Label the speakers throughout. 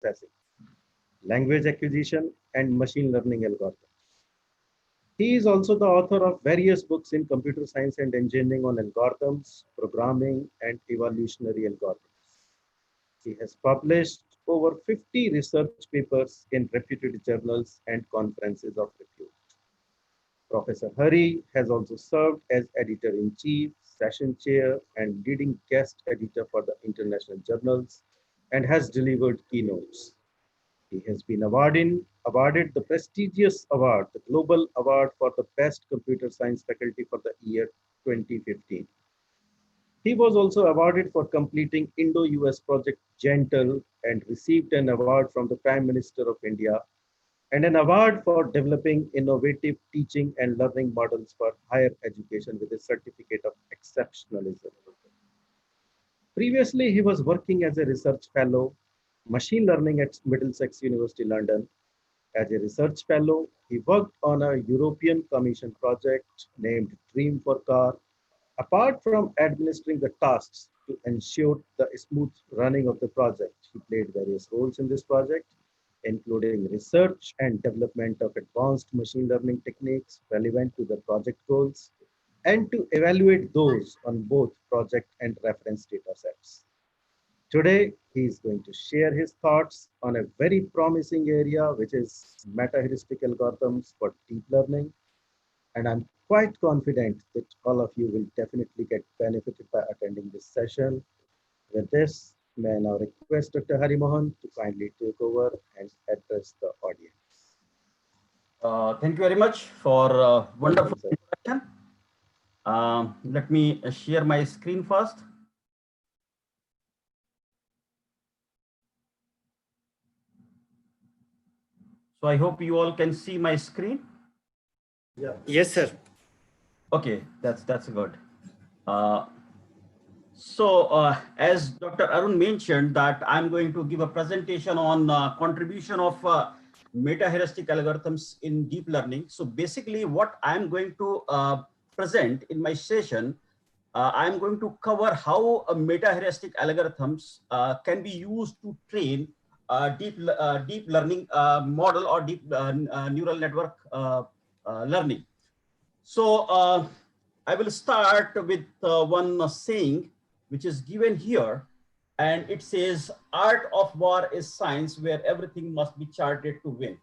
Speaker 1: processing, language acquisition, and machine learning algorithms. He is also the author of various books in computer science and engineering on algorithms, programming, and evolutionary algorithms. He has published over 50 research papers in reputed journals and conferences of repute. Professor Hari has also served as editor-in-chief, session chair, and leading guest editor for the international journals and has delivered keynotes. He has been awarded the prestigious award, the Global Award for the Best Computer Science Faculty for the year 2015. He was also awarded for completing Indo-US project Gentle and received an award from the Prime Minister of India and an award for developing innovative teaching and learning models for higher education with a certificate of exceptionalism. Previously, he was working as a research fellow, machine learning at Middlesex University, London. As a research fellow, he worked on a European Commission project named Dream for Car. Apart from administering the tasks to ensure the smooth running of the project, he played various roles in this project, including research and development of advanced machine learning techniques relevant to the project goals, and to evaluate those on both project and reference data sets. Today, he is going to share his thoughts on a very promising area, which is meta-heuristic algorithms for deep learning. And I'm quite confident that all of you will definitely get benefited by attending this session. With this, may I now request Dr. Hari Mohan to kindly take over and address the audience.
Speaker 2: Thank you very much for wonderful introduction. Let me share my screen first. So I hope you all can see my screen.
Speaker 1: Yeah.
Speaker 3: Yes, sir.
Speaker 2: Okay, that's good. As Dr. Arun mentioned, that I'm going to give a presentation on contribution of meta-heuristic algorithms in deep learning. So basically, what I'm going to present in my session, I'm going to cover how meta-heuristic algorithms can be used to train deep learning model or deep neural network learning. So I will start with one saying which is given here, and it says, "Art of war is science where everything must be charted to win."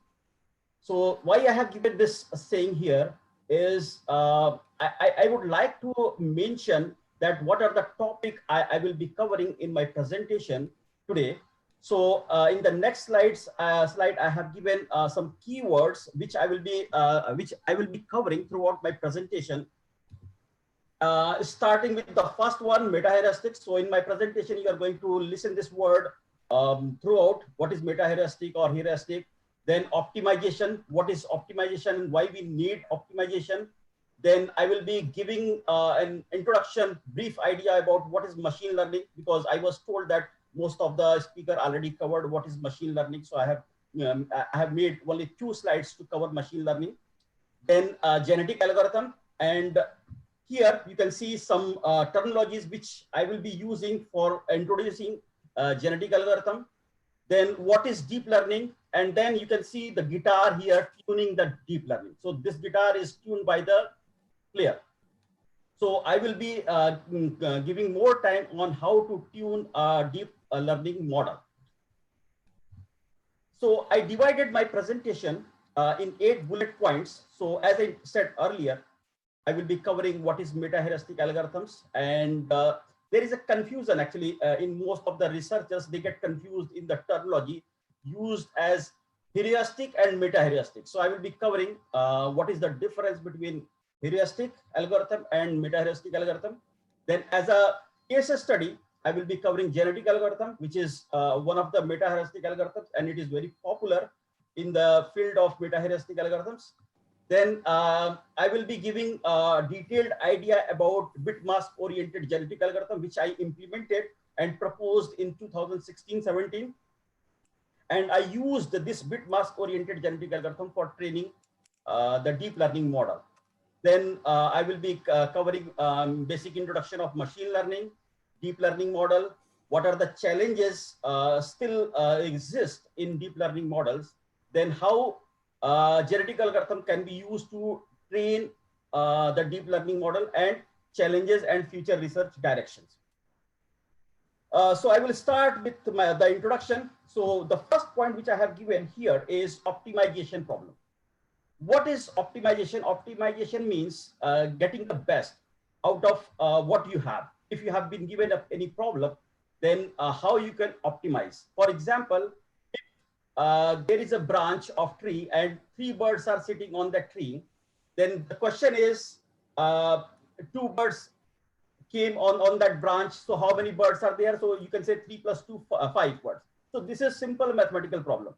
Speaker 2: So why I have given this saying here is I would like to mention that what are the topic I will be covering in my presentation today. So in the next slide I have given some keywords which I will be covering throughout my presentation. Starting with the first one, meta-heuristics. So in my presentation, you are going to listen this word throughout. What is meta-heuristic or heuristic? Then optimization. What is optimization and why we need optimization? Then I will be giving an introduction, brief idea about what is machine learning, because I was told that most of the speaker already covered what is machine learning. So I have made only 2 slides to cover machine learning. Then genetic algorithm, and here you can see some terminologies which I will be using for introducing genetic algorithm. Then what is deep learning? And then you can see the guitar here tuning the deep learning. So this guitar is tuned by the player. So I will be giving more time on how to tune a deep learning model. So I divided my presentation in 8 bullet points. So as I said earlier, I will be covering what is meta-heuristic algorithms, and there is a confusion actually in most of the researchers. They get confused in the terminology used as heuristic and meta-heuristic. So I will be covering what is the difference between heuristic algorithm and meta-heuristic algorithm. Then as a case study, I will be covering genetic algorithm, which is one of the meta-heuristic algorithms, and it is very popular in the field of meta-heuristic algorithms. Then I will be giving a detailed idea about bit mask oriented genetic algorithm, which I implemented and proposed in 2016-17. And I used this bit mask oriented genetic algorithm for training the deep learning model. Then I will be covering basic introduction of machine learning, deep learning model, what are the challenges still exist in deep learning models, then how genetic algorithm can be used to train the deep learning model, and challenges and future research directions. So I will start with the introduction. So the first point which I have given here is optimization problem. What is optimization? Optimization means getting the best out of what you have. If you have been given any problem, then how you can optimize. For example, if there is a branch of tree and 3 birds are sitting on that tree, then the question is 2 birds came on that branch. So how many birds are there? So you can say 3 plus 2, 5 birds. So this is simple mathematical problem.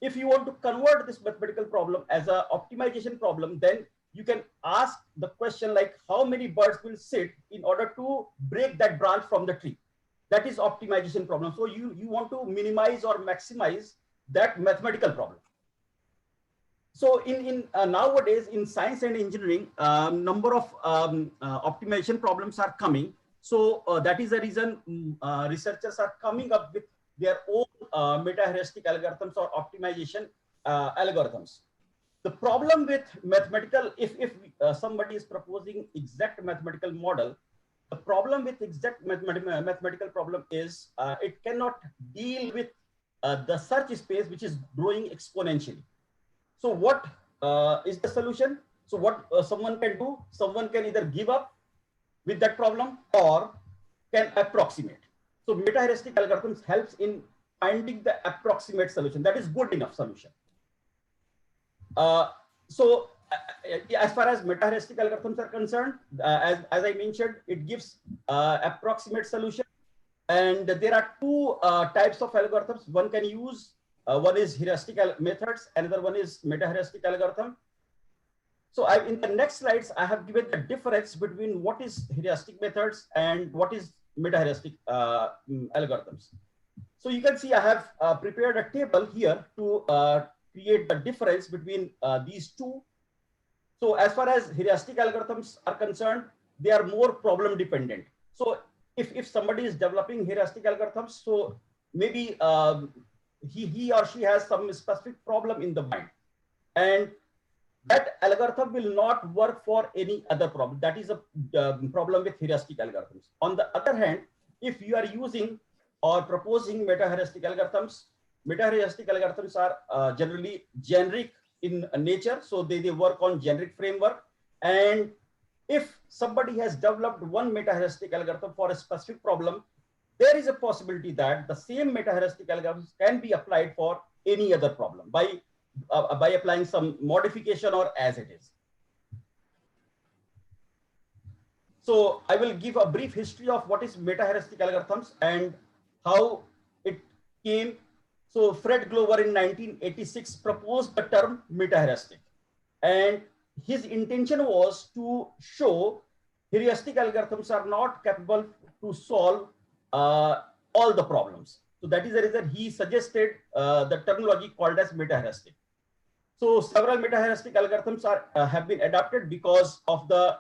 Speaker 2: If you want to convert this mathematical problem as an optimization problem, then you can ask the question like how many birds will sit in order to break that branch from the tree. That is optimization problem. So you want to minimize or maximize that mathematical problem. So in nowadays in science and engineering, number of optimization problems are coming. So that is the reason researchers are coming up with their own meta-heuristic algorithms or optimization algorithms. The problem with mathematical, if somebody is proposing exact mathematical model, the problem with exact mathematical problem is it cannot deal with the search space which is growing exponentially. So what is the solution? So what someone can do, someone can either give up with that problem or can approximate. So meta-heuristic algorithms helps in finding the approximate solution. That is good enough solution. So as far as meta-heuristic algorithms are concerned, as I mentioned, it gives approximate solution. And there are 2 types of algorithms one can use. One is heuristic methods, another one is meta-heuristic algorithm. So in the next slides, I have given the difference between what is heuristic methods and what is meta-heuristic algorithms. So you can see I have prepared a table here to create the difference between these 2. So as far as heuristic algorithms are concerned, they are more problem dependent. So if somebody is developing heuristic algorithms, so maybe he or she has some specific problem in the mind, and that algorithm will not work for any other problem. That is a problem with heuristic algorithms. On the other hand, if you are using or proposing meta-heuristic algorithms are generally generic in nature, so they work on generic framework. And if somebody has developed one meta-heuristic algorithm for a specific problem, there is a possibility that the same meta-heuristic algorithms can be applied for any other problem by applying some modification or as it is. So I will give a brief history of what is meta-heuristic algorithms and how it came. So Fred Glover in 1986 proposed the term meta-heuristic, and his intention was to show heuristic algorithms are not capable to solve all the problems. So that is the reason he suggested the terminology called as meta-heuristic. So several meta-heuristic algorithms have been adapted because of the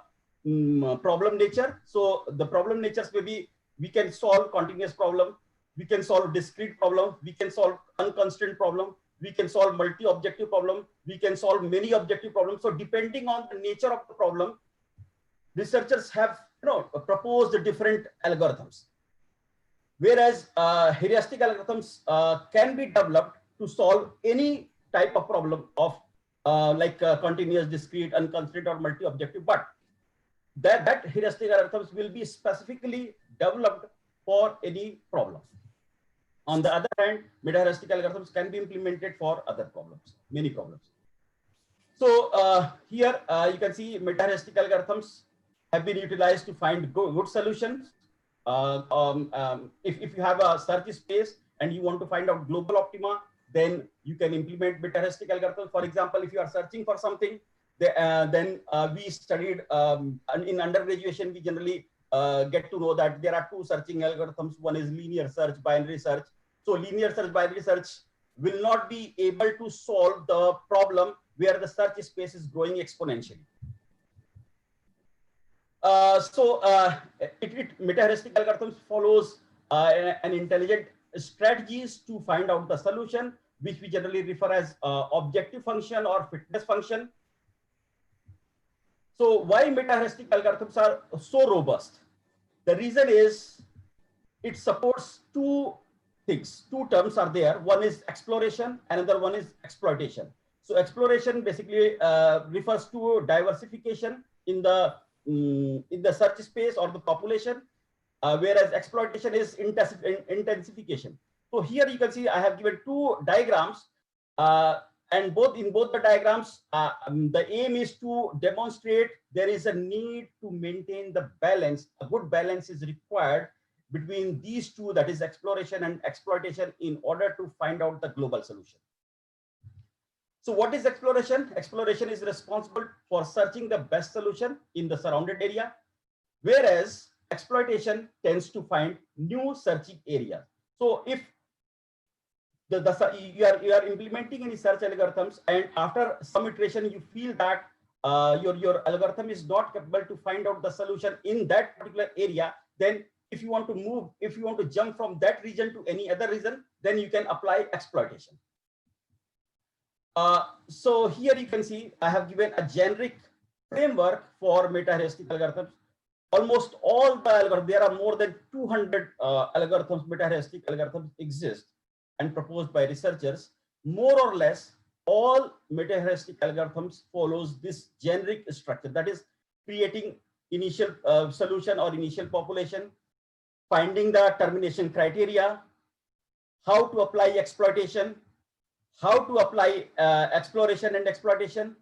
Speaker 2: problem nature. So the problem natures may be, we can solve continuous problem, we can solve discrete problem, we can solve unconstrained problem, we can solve multi-objective problem, we can solve many objective problems. So depending on the nature of the problem, researchers have proposed different algorithms. Whereas heuristic algorithms can be developed to solve any type of problem of continuous, discrete, unconstrained, or multi-objective, but that heuristic algorithms will be specifically developed for any problem. On the other hand, meta-heuristic algorithms can be implemented for other problems, many problems. So here you can see meta-heuristic algorithms have been utilized to find good solutions. If you have a search space and you want to find out global optima, then you can implement meta-heuristic algorithms. For example, if you are searching for something, then we studied in undergraduation, we generally get to know that there are 2 searching algorithms. One is linear search, binary search. So linear search, binary search will not be able to solve the problem where the search space is growing exponentially. Meta-heuristic algorithms follows an intelligent strategies to find out the solution, which we generally refer as objective function or fitness function. So why meta-heuristic algorithms are so robust? The reason is it supports two things. Two terms are there. One is exploration, another one is exploitation. So exploration basically refers to diversification in the search space or the population, whereas exploitation is intensification. So here you can see I have given two diagrams, and in both the diagrams, the aim is to demonstrate there is a need to maintain the balance. A good balance is required between these two, that is exploration and exploitation, in order to find out the global solution. So what is exploration? Exploration is responsible for searching the best solution in the surrounded area, whereas exploitation tends to find new searching areas. So if you are implementing any search algorithms, and after some iteration you feel that your algorithm is not capable to find out the solution in that particular area, then if you want to jump from that region to any other region, then you can apply exploitation. So here you can see I have given a generic framework for meta-heuristic algorithms. Almost all the algorithms, there are more than 200 algorithms, meta-heuristic algorithms exist and proposed by researchers. More or less all meta-heuristic algorithms follows this generic structure, that is creating initial solution or initial population, finding the termination criteria, how to apply exploitation, how to apply exploration and exploitation,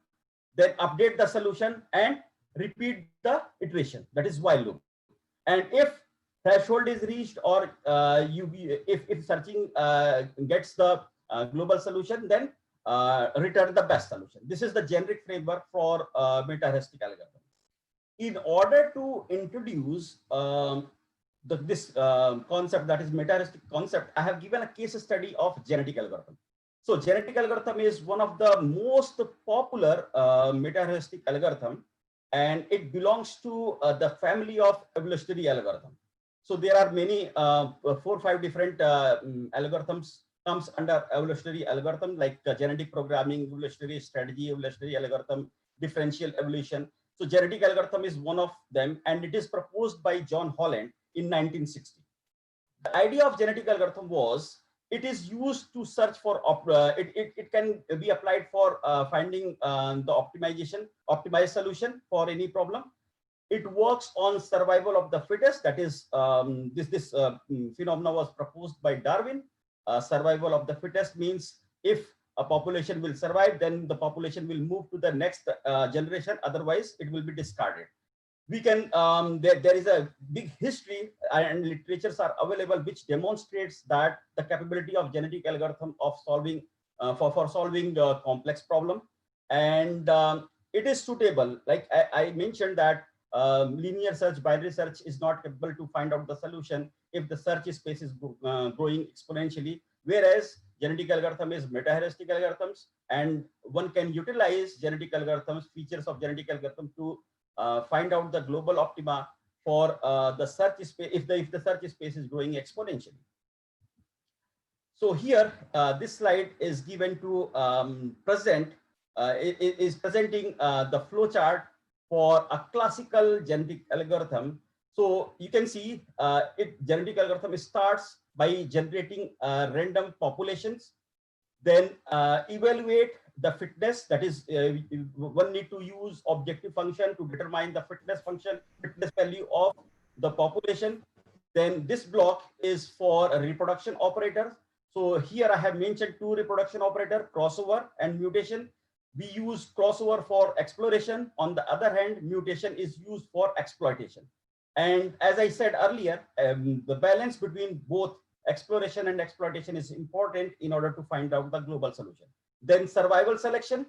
Speaker 2: then update the solution and repeat the iteration, that is while loop. And if threshold is reached, or if searching gets the global solution, then return the best solution. This is the generic framework for meta-heuristic algorithm. In order to introduce this concept, that is meta-heuristic concept, I have given a case study of genetic algorithm. So genetic algorithm is one of the most popular meta-heuristic algorithm, and it belongs to the family of evolutionary algorithm. So there are many 4 or 5 different algorithms comes under evolutionary algorithm, like genetic programming, evolutionary strategy, evolutionary algorithm, differential evolution. So genetic algorithm is one of them, and it is proposed by John Holland in 1960. The idea of genetic algorithm was it is used to search for it can be applied for finding the optimized solution for any problem. It works on survival of the fittest, that is this phenomena was proposed by Darwin. Survival of the fittest means if a population will survive, then the population will move to the next generation, otherwise it will be discarded. We can there is a big history and literatures are available which demonstrates that the capability of genetic algorithm of solving for solving a complex problem, and it is suitable. Like I mentioned that linear search, binary search is not capable to find out the solution if the search space is growing exponentially, whereas genetic algorithm is meta-heuristic algorithms, and one can utilize genetic algorithms, features of genetic algorithm to find out the global optima for the search space if the search space is growing exponentially. So here this slide is given to present is presenting the flow chart for a classical genetic algorithm. So you can see genetic algorithm starts by generating random populations, then evaluate the fitness, that is one need to use objective function to determine the fitness value of the population. Then this block is for a reproduction operator. So here I have mentioned 2 reproduction operator, crossover and mutation. We use crossover for exploration. On the other hand, mutation is used for exploitation. And as I said earlier, the balance between both exploration and exploitation is important in order to find out the global solution. Then survival selection,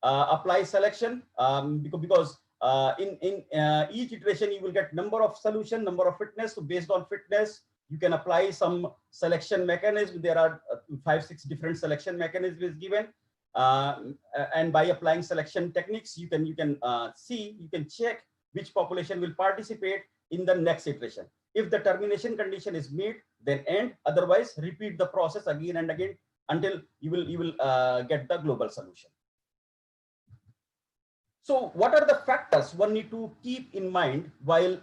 Speaker 2: apply selection, because in each iteration you will get number of solution, number of fitness. So based on fitness, you can apply some selection mechanism. There are 5-6 different selection mechanisms given, and by applying selection techniques, you can check which population will participate in the next iteration. If the termination condition is met, then end. Otherwise, repeat the process again and again until you will get the global solution. So what are the factors one need to keep in mind while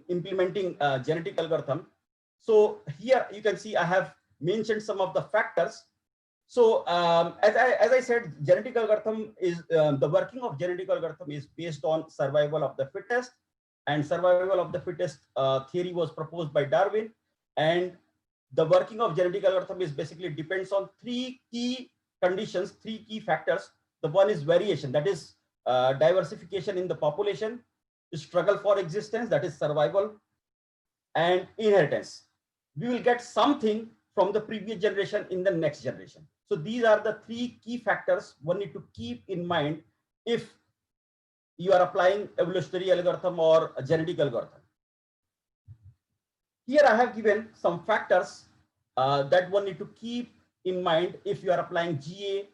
Speaker 2: implementing genetic algorithm? So here you can see I have mentioned some of the factors. So as I said, genetic algorithm is the working of genetic algorithm is based on survival of the fittest, and survival of the fittest theory was proposed by Darwin. And the working of genetic algorithm is basically depends on three key conditions, three key factors. The one is variation, that is diversification in the population, struggle for existence, that is survival, and inheritance. We will get something from the previous generation in the next generation. So these are the three key factors one need to keep in mind if you are applying evolutionary algorithm or a genetic algorithm. Here I have given some factors that one need to keep in mind if you are applying GA,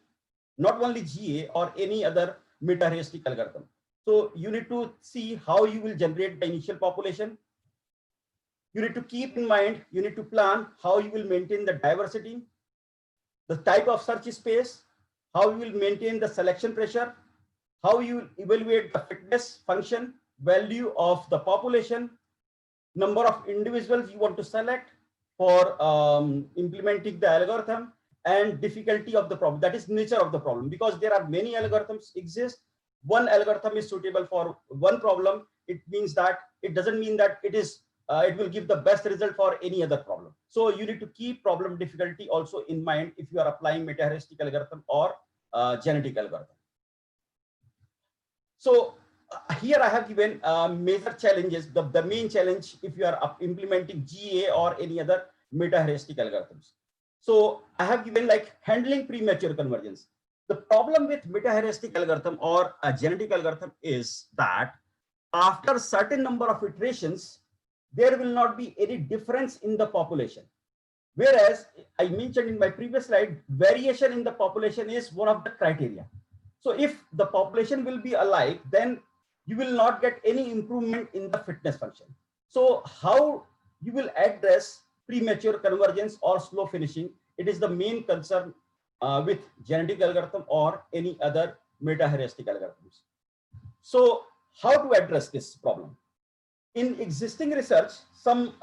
Speaker 2: not only GA or any other meta-heuristic algorithm. So you need to see how you will generate the initial population. You need to keep in mind, you need to plan how you will maintain the diversity, the type of search space, how you will maintain the selection pressure, how you will evaluate the fitness function, value of the population, number of individuals you want to select for implementing the algorithm, and difficulty of the problem, that is nature of the problem, because there are many algorithms exist. One algorithm is suitable for one problem. It means that it doesn't mean that it is it will give the best result for any other problem. So you need to keep problem difficulty also in mind if you are applying meta-heuristic algorithm or genetic algorithm. So here I have given major challenges, the main challenge if you are implementing GA or any other meta-heuristic algorithms. So I have given like handling premature convergence. The problem with meta-heuristic algorithm or a genetic algorithm is that after a certain number of iterations, there will not be any difference in the population. Whereas I mentioned in my previous slide, variation in the population is one of the criteria. So if the population will be alike, then you will not get any improvement in the fitness function. So how you will address premature convergence or slow finishing, it is the main concern with genetic algorithm or any other meta-heuristic algorithms. So how to address this problem? In existing research, some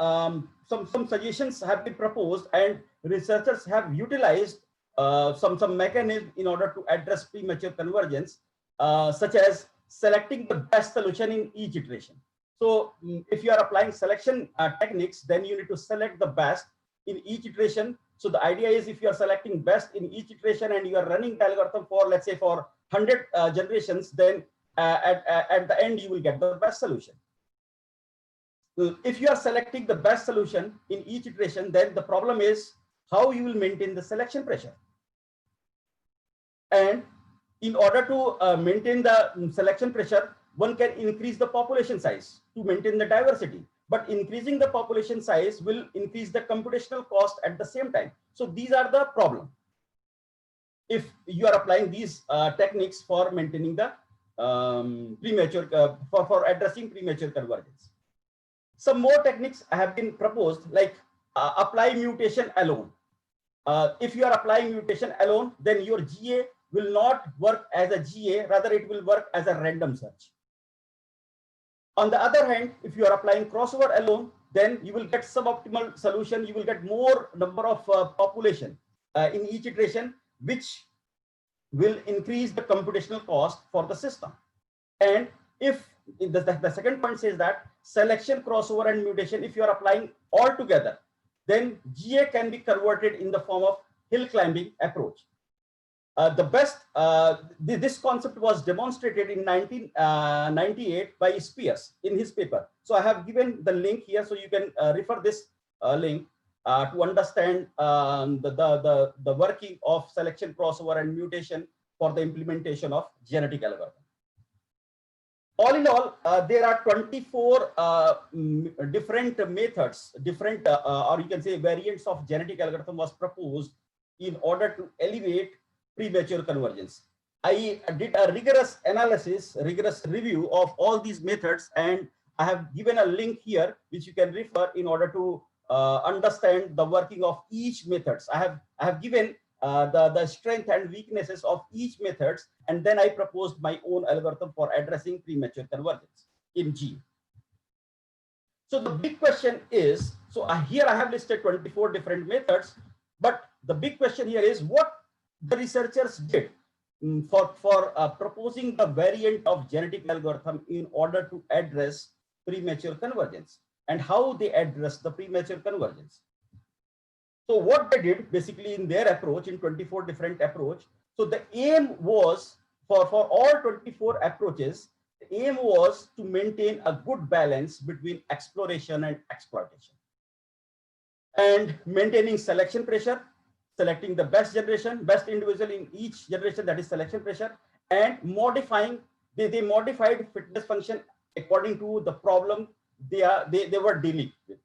Speaker 2: suggestions have been proposed, and researchers have utilized some mechanism in order to address premature convergence, such as selecting the best solution in each iteration. So if you are applying selection techniques, then you need to select the best in each iteration. So the idea is if you are selecting best in each iteration and you are running the algorithm for, let's say, for 100 generations, then at the end you will get the best solution. If you are selecting the best solution in each iteration, then the problem is how you will maintain the selection pressure. And in order to maintain the selection pressure, one can increase the population size to maintain the diversity. But increasing the population size will increase the computational cost at the same time. So these are the problem if you are applying these techniques for maintaining the premature, for addressing premature convergence. Some more techniques have been proposed, like apply mutation alone. If you are applying mutation alone, then your GA will not work as a GA, rather it will work as a random search. On the other hand, if you are applying crossover alone, then you will get suboptimal solution. You will get more number of population in each iteration, which will increase the computational cost for the system. And if the second point says that selection, crossover, and mutation, if you are applying all together, then GA can be converted in the form of hill climbing approach. This concept was demonstrated in 1998 by Spears in his paper. So I have given the link here, so you can refer this link to understand the working of selection, crossover, and mutation for the implementation of genetic algorithm. All in all, there are 24 different methods, different or you can say variants of genetic algorithm was proposed in order to alleviate premature convergence. I did a rigorous analysis, rigorous review of all these methods, and I have given a link here which you can refer in order to understand the working of each methods. I have given the strength and weaknesses of each methods, and then I proposed my own algorithm for addressing premature convergence in G. So the big question is, so here I have listed 24 different methods, but the big question here is what the researchers did for proposing the variant of genetic algorithm in order to address premature convergence, and how they address the premature convergence. So what they did basically in their approach, in 24 different approach, so the aim was for all 24 approaches, the aim was to maintain a good balance between exploration and exploitation, and maintaining selection pressure, selecting the best generation, best individual in each generation, that is selection pressure, and modifying, they modified fitness function according to the problem they were dealing with.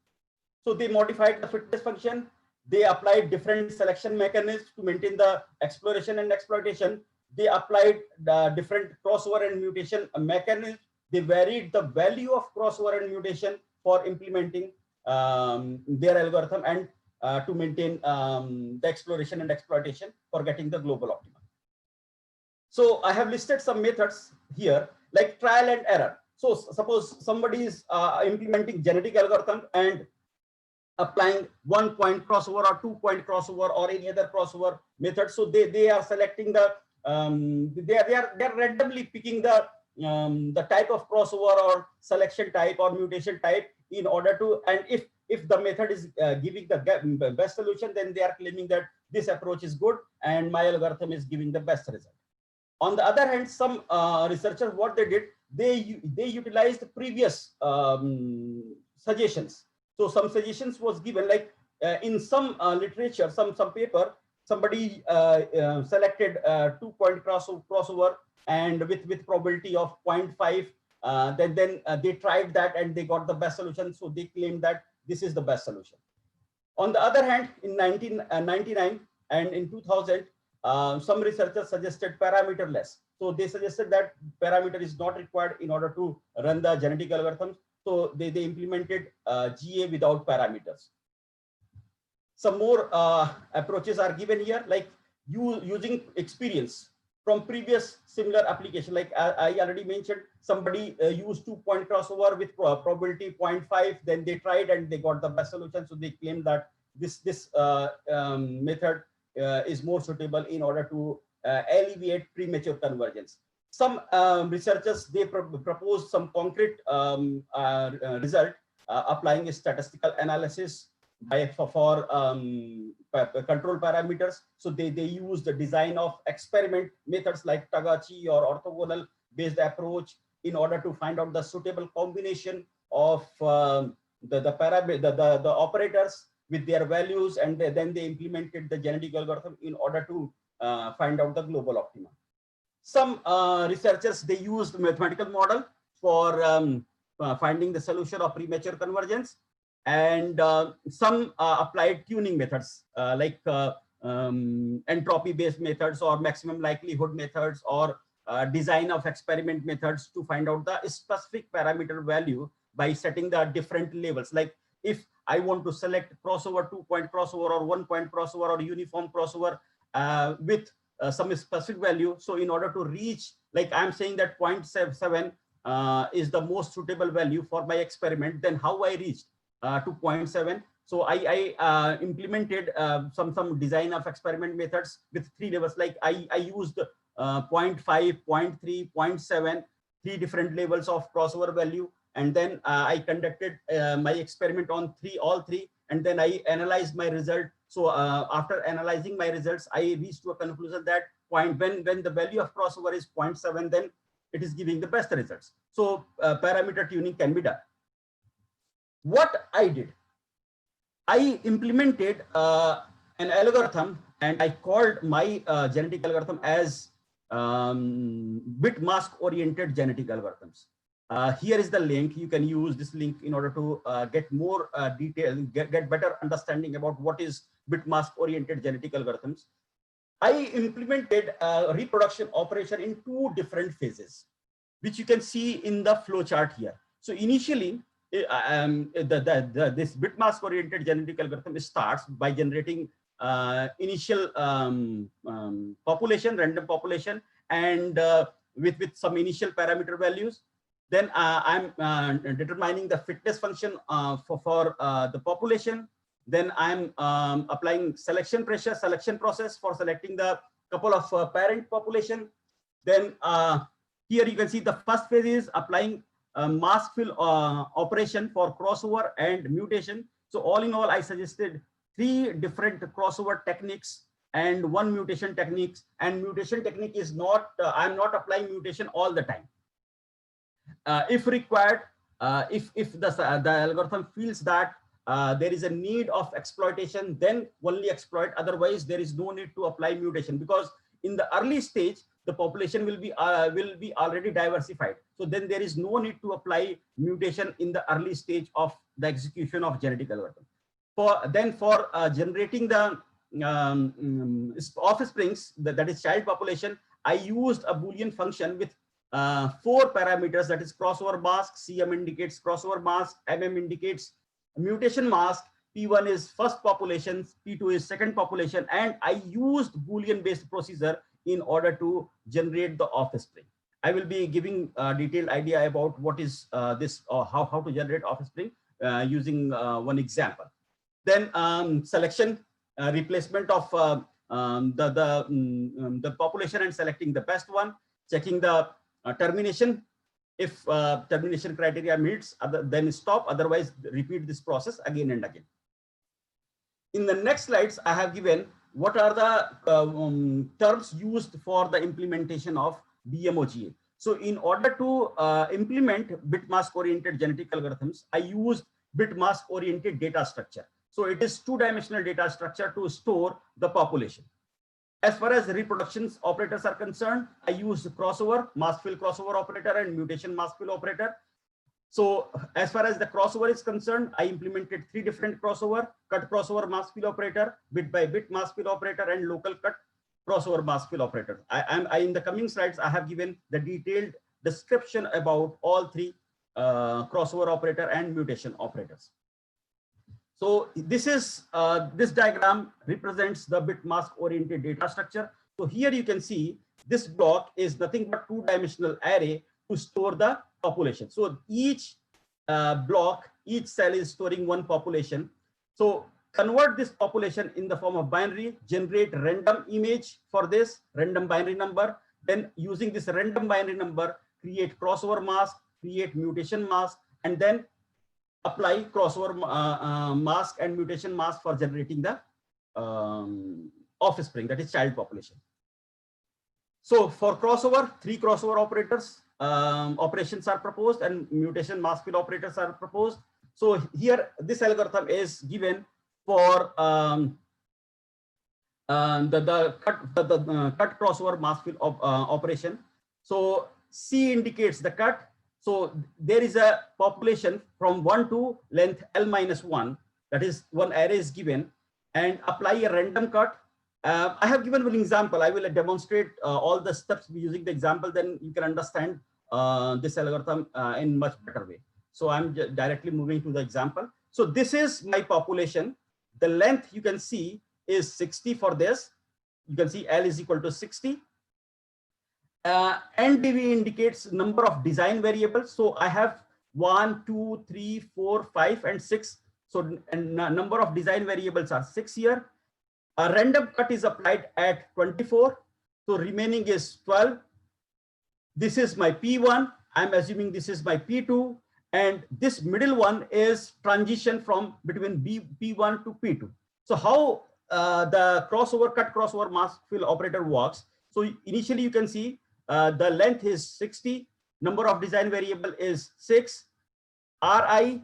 Speaker 2: So they modified the fitness function, they applied different selection mechanisms to maintain the exploration and exploitation, they applied different crossover and mutation mechanisms, they varied the value of crossover and mutation for implementing their algorithm, and to maintain the exploration and exploitation for getting the global optimum. So I have listed some methods here like trial and error. So suppose somebody is implementing genetic algorithm and applying 1-point crossover or 2-point crossover or any other crossover method. So they are selecting the they are randomly picking the type of crossover or selection type or mutation type in order to, and if the method is giving the best solution, then they are claiming that this approach is good and my algorithm is giving the best result. On the other hand, some researchers, what they did, they utilized previous suggestions. So some suggestions was given, like in some literature, some paper, somebody selected 2-point crossover and with probability of 0.5. Then they tried that and they got the best solution. So they claimed that this is the best solution. On the other hand, in 1999 and in 2000, some researchers suggested parameterless. So they suggested that parameter is not required in order to run the genetic algorithms. So they implemented GA without parameters. Some more approaches are given here, like using experience from previous similar application. Like I already mentioned, somebody used 2-point crossover with probability 0.5. Then they tried and they got the best solution. So they claimed that this method is more suitable in order to alleviate premature convergence. Some researchers, they proposed some concrete result applying a statistical analysis for control parameters. So they use the design of experiment methods like Tagachi or orthogonal based approach in order to find out the suitable combination of the operators with their values, and then they implemented the genetic algorithm in order to find out the global optima. Some researchers, they used mathematical model for finding the solution of premature convergence, and some applied tuning methods like entropy based methods or maximum likelihood methods or design of experiment methods to find out the specific parameter value by setting the different levels. Like if I want to select crossover, 2-point crossover or 1-point crossover or uniform crossover with some specific value. So in order to reach, like I'm saying that 0.7 is the most suitable value for my experiment, then how I reached to 0.7. So I implemented some design of experiment methods with 3 levels. Like I used 0.5, 0.3, 0.7, 3 different levels of crossover value. And then I conducted my experiment on all three, and then I analyzed my result. So after analyzing my results, I reached to a conclusion that when the value of crossover is 0.7, then it is giving the best results. So parameter tuning can be done. What I did, I implemented an algorithm, and I called my genetic algorithm as bit mask oriented genetic algorithms. Here is the link. You can use this link in order to get more detail, get better understanding about what is bit mask oriented genetic algorithms. I implemented a reproduction operation in 2 different phases, which you can see in the flow chart here. So initially, this bit mask oriented genetic algorithm starts by generating initial population, random population, and with some initial parameter values. Then I'm determining the fitness function for the population. Then I'm applying selection pressure, selection process for selecting the couple of parent population. Then here you can see the first phase is applying mask fill operation for crossover and mutation. So all in all, I suggested 3 different crossover techniques and 1 mutation techniques. And mutation technique is not, I'm not applying mutation all the time. If required, if the algorithm feels that there is a need of exploitation, then only exploit. Otherwise, there is no need to apply mutation, because in the early stage, the population will be already diversified. So then there is no need to apply mutation in the early stage of the execution of genetic algorithm. For generating the offsprings, that is child population, I used a Boolean function with 4 parameters, that is crossover mask. CM indicates crossover mask, MM indicates mutation mask, P1 is first population, P2 is second population, and I used Boolean based procedure in order to generate the offspring. I will be giving a detailed idea about what is this, or how to generate offspring using one example. Then selection, replacement of the population and selecting the best one, checking the termination. If termination criteria meets, then stop, otherwise repeat this process again and again. In the next slides, I have given what are the terms used for the implementation of BMOGA. So in order to implement bit mask oriented genetic algorithms, I used bit mask oriented data structure. So it is 2-dimensional data structure to store the population. As far as reproductions operators are concerned, I used crossover, mask fill crossover operator, and mutation mask fill operator. So as far as the crossover is concerned, I implemented 3 different crossover: cut crossover mask fill operator, bit by bit mask fill operator, and local cut crossover mask fill operator. In the coming slides, I have given the detailed description about all 3 crossover operator and mutation operators. So this is this diagram represents the bit mask oriented data structure. So here you can see this block is nothing but 2-dimensional array to store the population. So each block, each cell is storing 1 population. So convert this population in the form of binary, generate random image for this random binary number. Then using this random binary number, create crossover mask, create mutation mask, and then apply crossover mask and mutation mask for generating the offspring, that is child population. So for crossover, 3 crossover operators operations are proposed, and mutation mask fill operators are proposed. So here this algorithm is given for the cut crossover mask fill operation. So C indicates the cut. So there is a population from 1 to length L-1, that is 1 array is given, and apply a random cut. I have given one example. I will demonstrate all the steps using the example, then you can understand this algorithm in much better way. So I'm directly moving to the example. So this is my population. The length you can see is 60 for this. You can see L is equal to 60. NDV indicates number of design variables. So I have 1, 2, 3, 4, 5, and 6. So and number of design variables are 6 here. A random cut is applied at 24. So remaining is 12. This is my P1. I'm assuming this is my P2. And this middle one is transition from between P1 to P2. So how the crossover cut crossover mask fill operator works. So initially you can see the length is 60, number of design variable is 6, Ri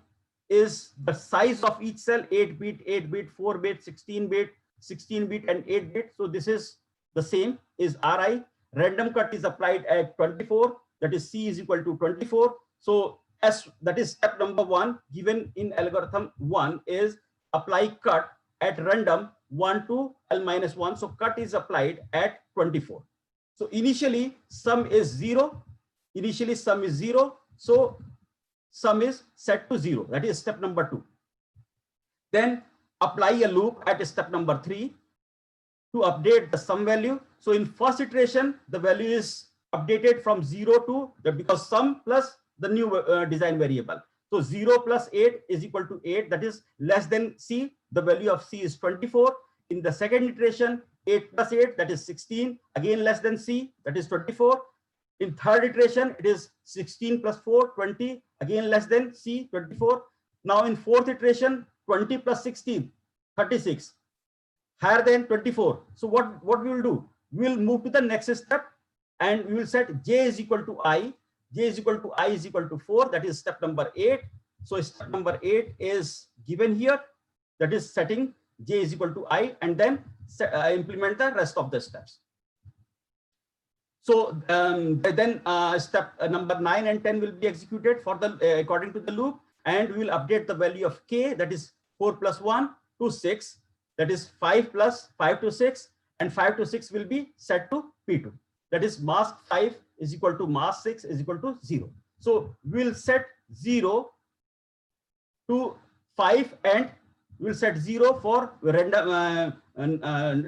Speaker 2: is the size of each cell, 8-bit, 8-bit, 4-bit, 16-bit, 16-bit, and 8-bit. So this is the same is Ri. Random cut is applied at 24, that is C is equal to 24. So as that is step number 1 given in algorithm 1 is apply cut at random 1 to L-1. So cut is applied at 24. So initially sum is 0. Initially sum is 0. So sum is set to 0. That is step number 2. Then apply a loop at step number 3 to update the sum value. So in first iteration, the value is updated from 0 to because sum plus the new design variable. So 0 plus 8 is equal to 8, that is less than C. The value of C is 24. In the second iteration, 8 plus 8, that is 16, again less than C, that is 24. In third iteration, it is 16 plus 4, 20, again less than C, 24. Now in fourth iteration, 20 plus 16, 36, higher than 24. So what we will do? We will move to the next step and we will set J is equal to I. J is equal to I is equal to 4. That is step number 8. So step number 8 is given here. That is setting J is equal to I, and then implement the rest of the steps. So then step number 9 and 10 will be executed for the according to the loop, and we will update the value of K, that is 4 plus 1 to 6. That is 5 plus 5 to 6, and 5 to 6 will be set to P2. That is mask 5 is equal to mask 6 is equal to 0. So we'll set 0 to 5 and we'll set 0 for random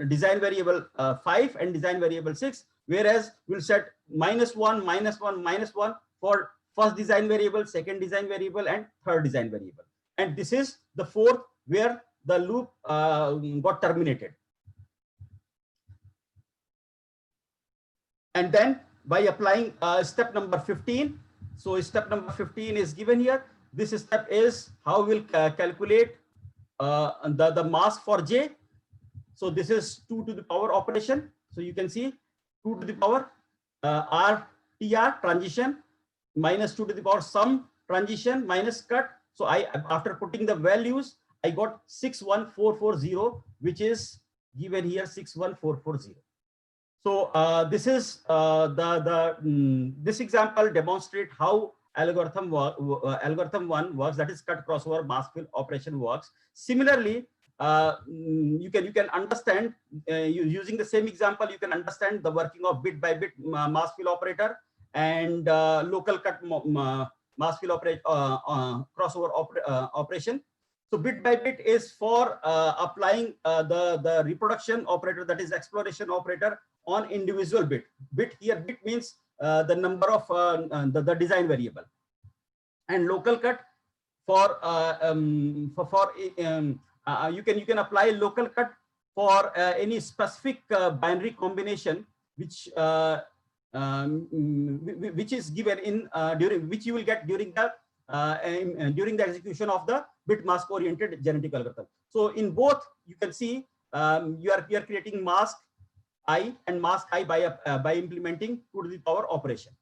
Speaker 2: design variable 5 and design variable 6, whereas we'll set -1, -1, -1 for first design variable, second design variable, and third design variable. And this is the fourth where the loop got terminated. And then by applying step number 15, so step number 15 is given here. This step is how we'll calculate the mask for J. So this is 2 to the power operation. So you can see 2 to the power RTR transition minus 2 to the power sum transition minus cut. So after putting the values, I got 61440, which is given here 61440. So this is this example demonstrate how algorithm 1 works, that is cut crossover mask fill operation works. Similarly, you can understand using the same example, you can understand the working of bit by bit mask fill operator and local cut mask fill crossover operation. So bit by bit is for applying the reproduction operator, that is exploration operator, on individual bit. Bit here, bit means the number of the design variable, and local cut for you can apply local cut for any specific binary combination which is given in during which you will get during the execution of the bit mask oriented genetic algorithm. So in both, you can see you are creating mask I and mask I by implementing 2 to the power operation.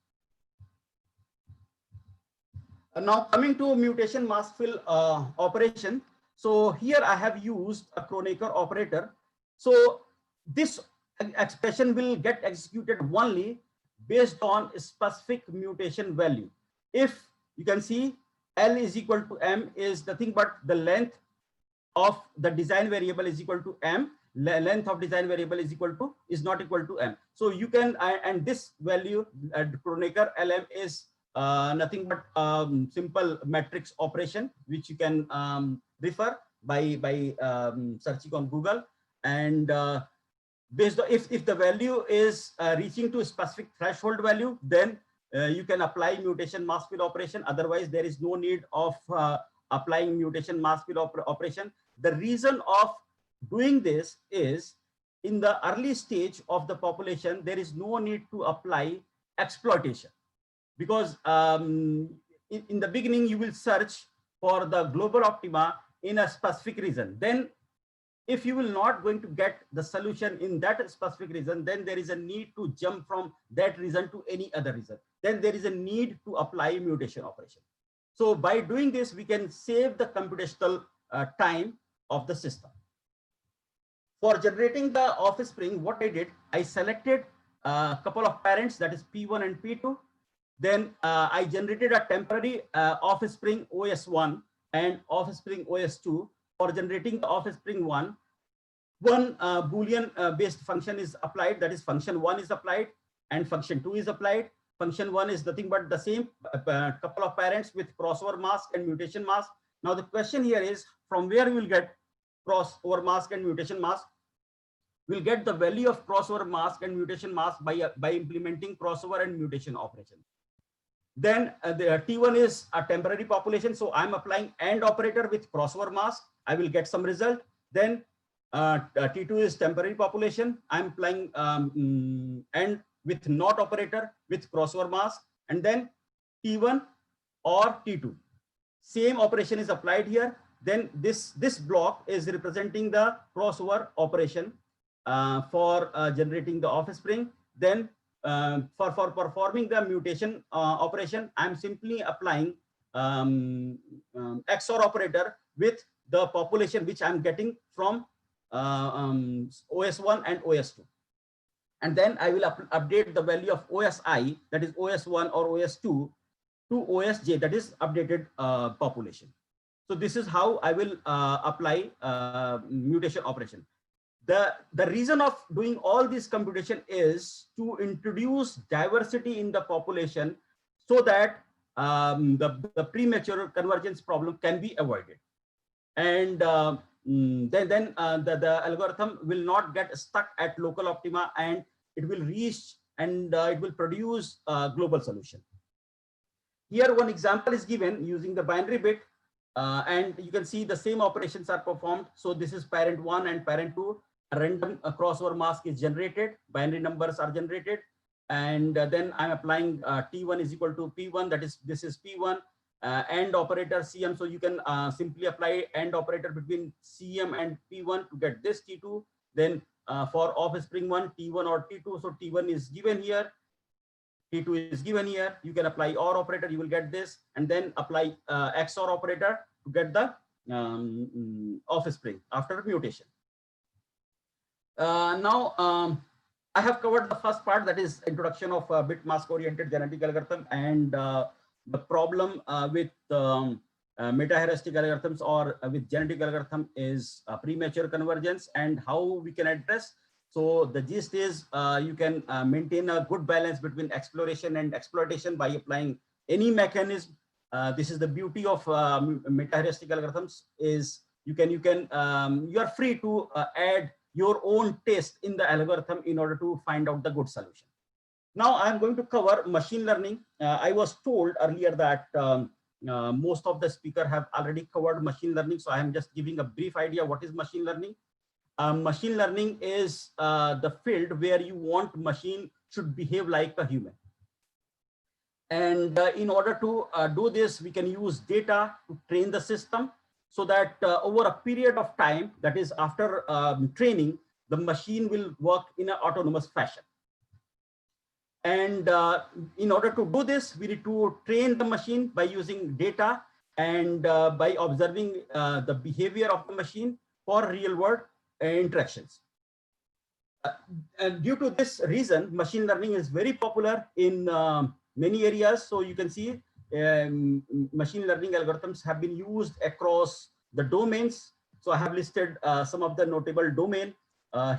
Speaker 2: Now coming to mutation mask fill operation. So here I have used a Kronecker operator. So this expression will get executed only based on a specific mutation value. If you can see L is equal to M is nothing but the length of the design variable is equal to M. Length of design variable is not equal to M. So you can and this value at Kronecker LM is nothing but simple matrix operation, which you can refer by searching on Google. And based on if the value is reaching to a specific threshold value, then you can apply mutation mask fill operation. Otherwise, there is no need of applying mutation mask fill operation. The reason of doing this is in the early stage of the population, there is no need to apply exploitation, because in the beginning, you will search for the global optima in a specific region. Then if you will not going to get the solution in that specific region, then there is a need to jump from that region to any other region. Then there is a need to apply mutation operation. So by doing this, we can save the computational time of the system. For generating the offspring, what I did, I selected a couple of parents, that is P1 and P2. Then I generated a temporary offspring OS1 and offspring OS2. For generating the offspring one Boolean based function is applied, that is function 1 is applied and function 2 is applied. function 1 is nothing but the same couple of parents with crossover mask and mutation mask. Now the question here is, from where we will get crossover mask and mutation mask? We'll get the value of crossover mask and mutation mask by implementing crossover and mutation operation. Then the T1 is a temporary population, so I'm applying AND operator with crossover mask. I will get some result. Then T2 is temporary population. I'm applying AND with NOT operator with crossover mask, and then T1 or T2. Same operation is applied here. Then this block is representing the crossover operation for generating the offspring. Then for performing the mutation operation, I'm simply applying XOR operator with the population which I'm getting from OS1 and OS2. And then I will update the value of OSI, that is OS1 or OS2, to OSJ, that is updated population. So this is how I will apply mutation operation. The reason of doing all this computation is to introduce diversity in the population so that the premature convergence problem can be avoided. And then the algorithm will not get stuck at local optima, and it will reach and it will produce a global solution. Here one example is given using the binary bit, and you can see the same operations are performed. So this is parent 1 and parent 2. A random crossover mask is generated, binary numbers are generated, and then I'm applying T1 is equal to P1, that is, this is P1, AND operator CM. So you can simply apply AND operator between CM and P1 to get this T2. Then for offspring 1, T1 or T2, so T1 is given here, T2 is given here. You can apply OR operator, you will get this, and then apply XOR operator to get the offspring after mutation. Now, I have covered the first part, that is introduction of bit mask oriented genetic algorithm, and the problem with meta-heuristic algorithms or with genetic algorithm is premature convergence and how we can address. So the gist is you can maintain a good balance between exploration and exploitation by applying any mechanism. This is the beauty of meta-heuristic algorithms, is you are free to add your own taste in the algorithm in order to find out the good solution. Now I'm going to cover machine learning. I was told earlier that most of the speakers have already covered machine learning, so I am just giving a brief idea what is machine learning. Machine learning is the field where you want machine should behave like a human. And in order to do this, we can use data to train the system, so that over a period of time, that is after training, the machine will work in an autonomous fashion. And in order to do this, we need to train the machine by using data and by observing the behavior of the machine for real world interactions. And due to this reason, machine learning is very popular in many areas. So you can see machine learning algorithms have been used across the domains. So I have listed some of the notable domain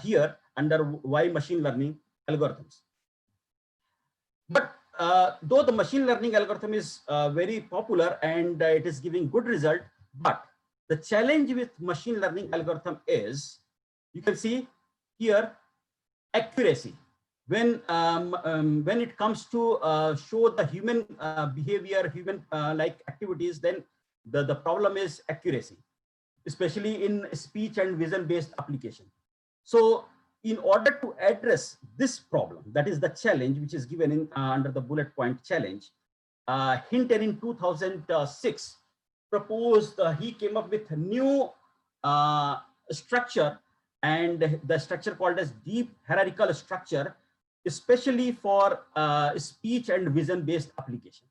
Speaker 2: here under why machine learning algorithms. But though the machine learning algorithm is very popular and it is giving good result, but the challenge with machine learning algorithm is, you can see here, accuracy. When it comes to show the human behavior, human like activities, then the problem is accuracy, especially in speech and vision based application. So in order to address this problem, that is the challenge which is given in under the bullet point challenge, Hinton in 2006 proposed, he came up with a new structure, and the structure called as deep hierarchical structure, especially for speech and vision based application.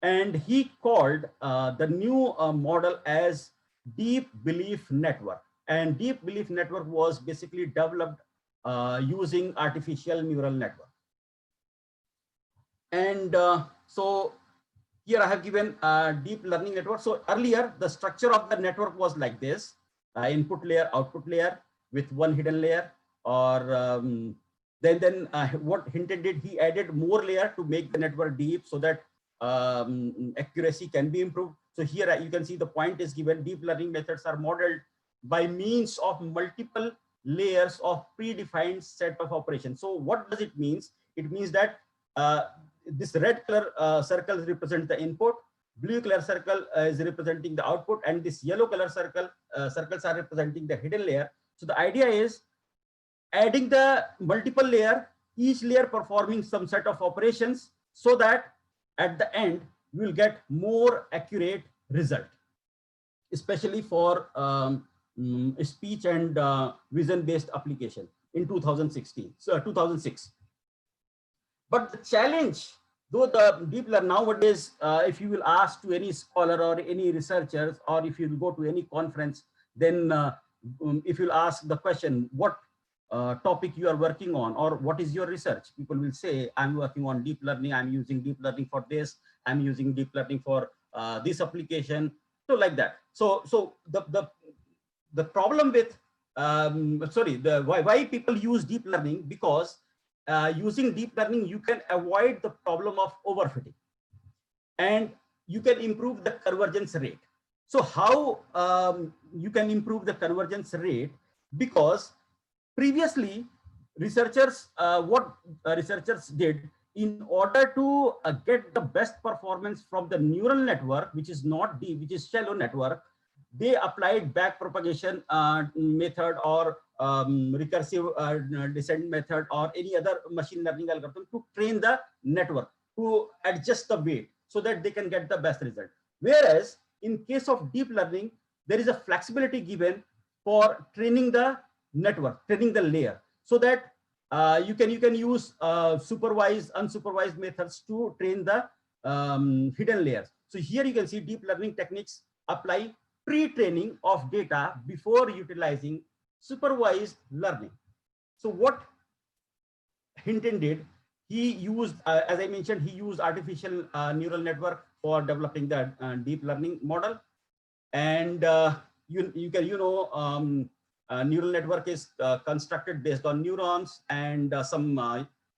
Speaker 2: And he called the new model as deep belief network. And deep belief network was basically developed using artificial neural network. And so here I have given deep learning network. So earlier, the structure of the network was like this: input layer, output layer with one hidden layer, or What Hinton did, he added more layer to make the network deep so that accuracy can be improved. So here you can see the point is given: deep learning methods are modeled by means of multiple layers of predefined set of operations. So what does it mean? It means that this red color circles represent the input, blue color circle is representing the output, and this yellow color circles are representing the hidden layer. So the idea is adding the multiple layer, each layer performing some set of operations, so that at the end you will get more accurate result, especially for speech and vision based application in 2006. But the challenge, though the deep learning nowadays, if you will ask to any scholar or any researchers, or if you will go to any conference, then if you'll ask the question, what topic you are working on, or what is your research, people will say, I'm working on deep learning, I'm using deep learning for this, I'm using deep learning for this application. So like that. So the problem with why people use deep learning, because using deep learning you can avoid the problem of overfitting, and you can improve the convergence rate. So how you can improve the convergence rate? Because previously researchers researchers did, in order to get the best performance from the neural network, which is not deep, which is shallow network, they applied backpropagation method, or recursive descent method, or any other machine learning algorithm to train the network, to adjust the weight so that they can get the best result. Whereas in case of deep learning, there is a flexibility given for training the network, training the layer, so that you can use supervised, unsupervised methods to train the hidden layers. So here you can see deep learning techniques apply pre-training of data before utilizing supervised learning. So what Hinton did, he used, as I mentioned, he used artificial neural network for developing the deep learning model. And neural network is constructed based on neurons, and some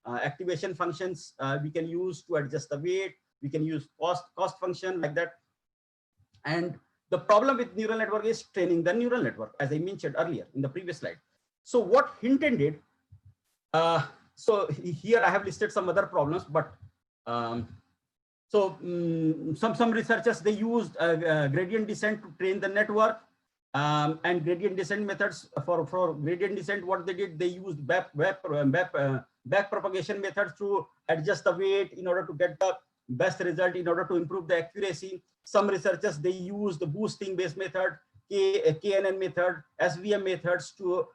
Speaker 2: activation functions we can use to adjust the weight. We can use cost function like that. And the problem with neural network is training the neural network, as I mentioned earlier in the previous slide. So what Hinton did, so here I have listed some other problems, but some researchers, they used gradient descent to train the network, and gradient descent methods for gradient descent. What they did, they used back propagation methods to adjust the weight in order to get the best result, in order to improve the accuracy. Some researchers, they used the boosting based method, KNN method, SVM methods to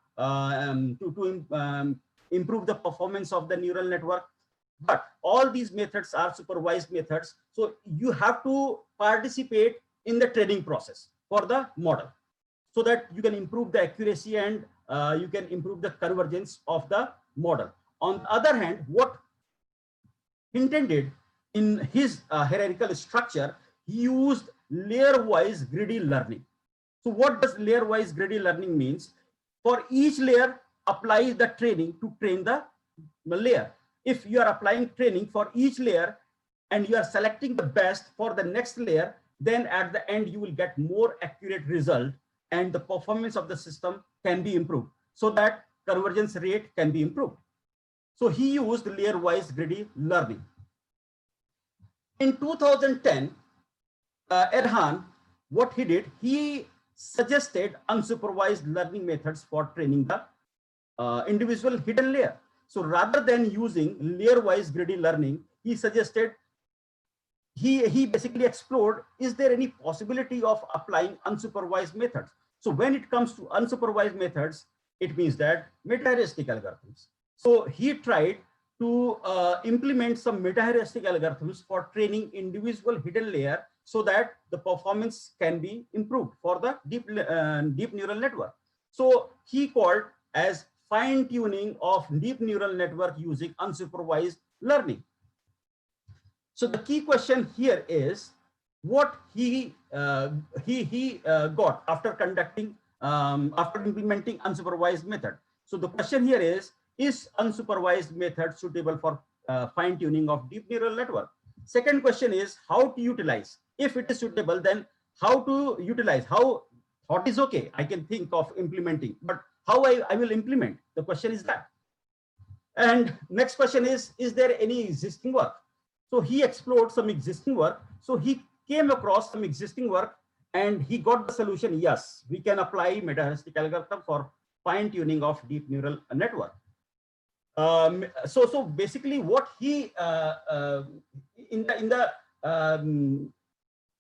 Speaker 2: improve the performance of the neural network. But all these methods are supervised methods. So you have to participate in the training process for the model, so that you can improve the accuracy and you can improve the convergence of the model. On the other hand, what Hinton did in his hierarchical structure, he used layer-wise greedy learning. So what does layer-wise greedy learning means? For each layer, apply the training to train the layer. If you are applying training for each layer and you are selecting the best for the next layer, then at the end you will get more accurate result, and the performance of the system can be improved, so that convergence rate can be improved. So he used layer-wise greedy learning. In 2010, Erhan, what he did, he suggested unsupervised learning methods for training the individual hidden layer. So rather than using layer-wise greedy learning, he suggested, he basically explored, is there any possibility of applying unsupervised methods? So when it comes to unsupervised methods, it means that meta-heuristic algorithms. So he tried to implement some meta-heuristic algorithms for training individual hidden layer, so that the performance can be improved for the deep neural network. So he called as fine-tuning of deep neural network using unsupervised learning. So the key question here is what he got after conducting after implementing unsupervised method. So the question here is, is unsupervised method suitable for fine tuning of deep neural network? Second question is how to utilize. If it is suitable, then how to utilize? How thought is okay, I can think of implementing, but how I will implement? The question is that. And next question is there any existing work? So he explored some existing work. So he came across some existing work and he got the solution. Yes, we can apply meta-heuristic algorithm for fine tuning of deep neural network. So basically what he in the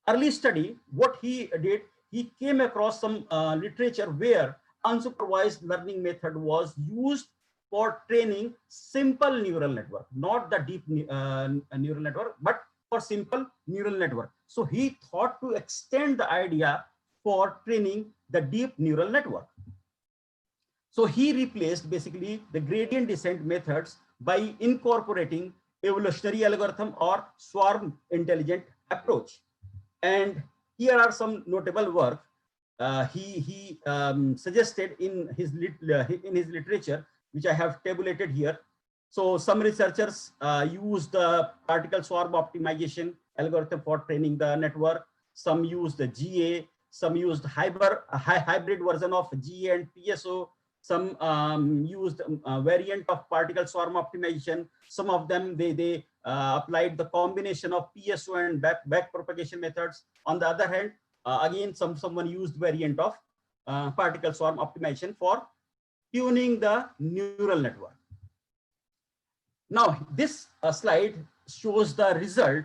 Speaker 2: early study, what he did, he came across some literature where unsupervised learning method was used for training simple neural network, not the deep neural network, but for simple neural network. So he thought to extend the idea for training the deep neural network. So he replaced basically the gradient descent methods by incorporating evolutionary algorithm or swarm intelligent approach. And here are some notable work he suggested in his literature, which I have tabulated here. So some researchers used the particle swarm optimization algorithm for training the network. Some used the GA. Some used hybrid version of GA and PSO. Some used a variant of particle swarm optimization. Some of them they applied the combination of PSO and back propagation methods. On the other hand, again someone used variant of particle swarm optimization for tuning the neural network. Now this slide shows the result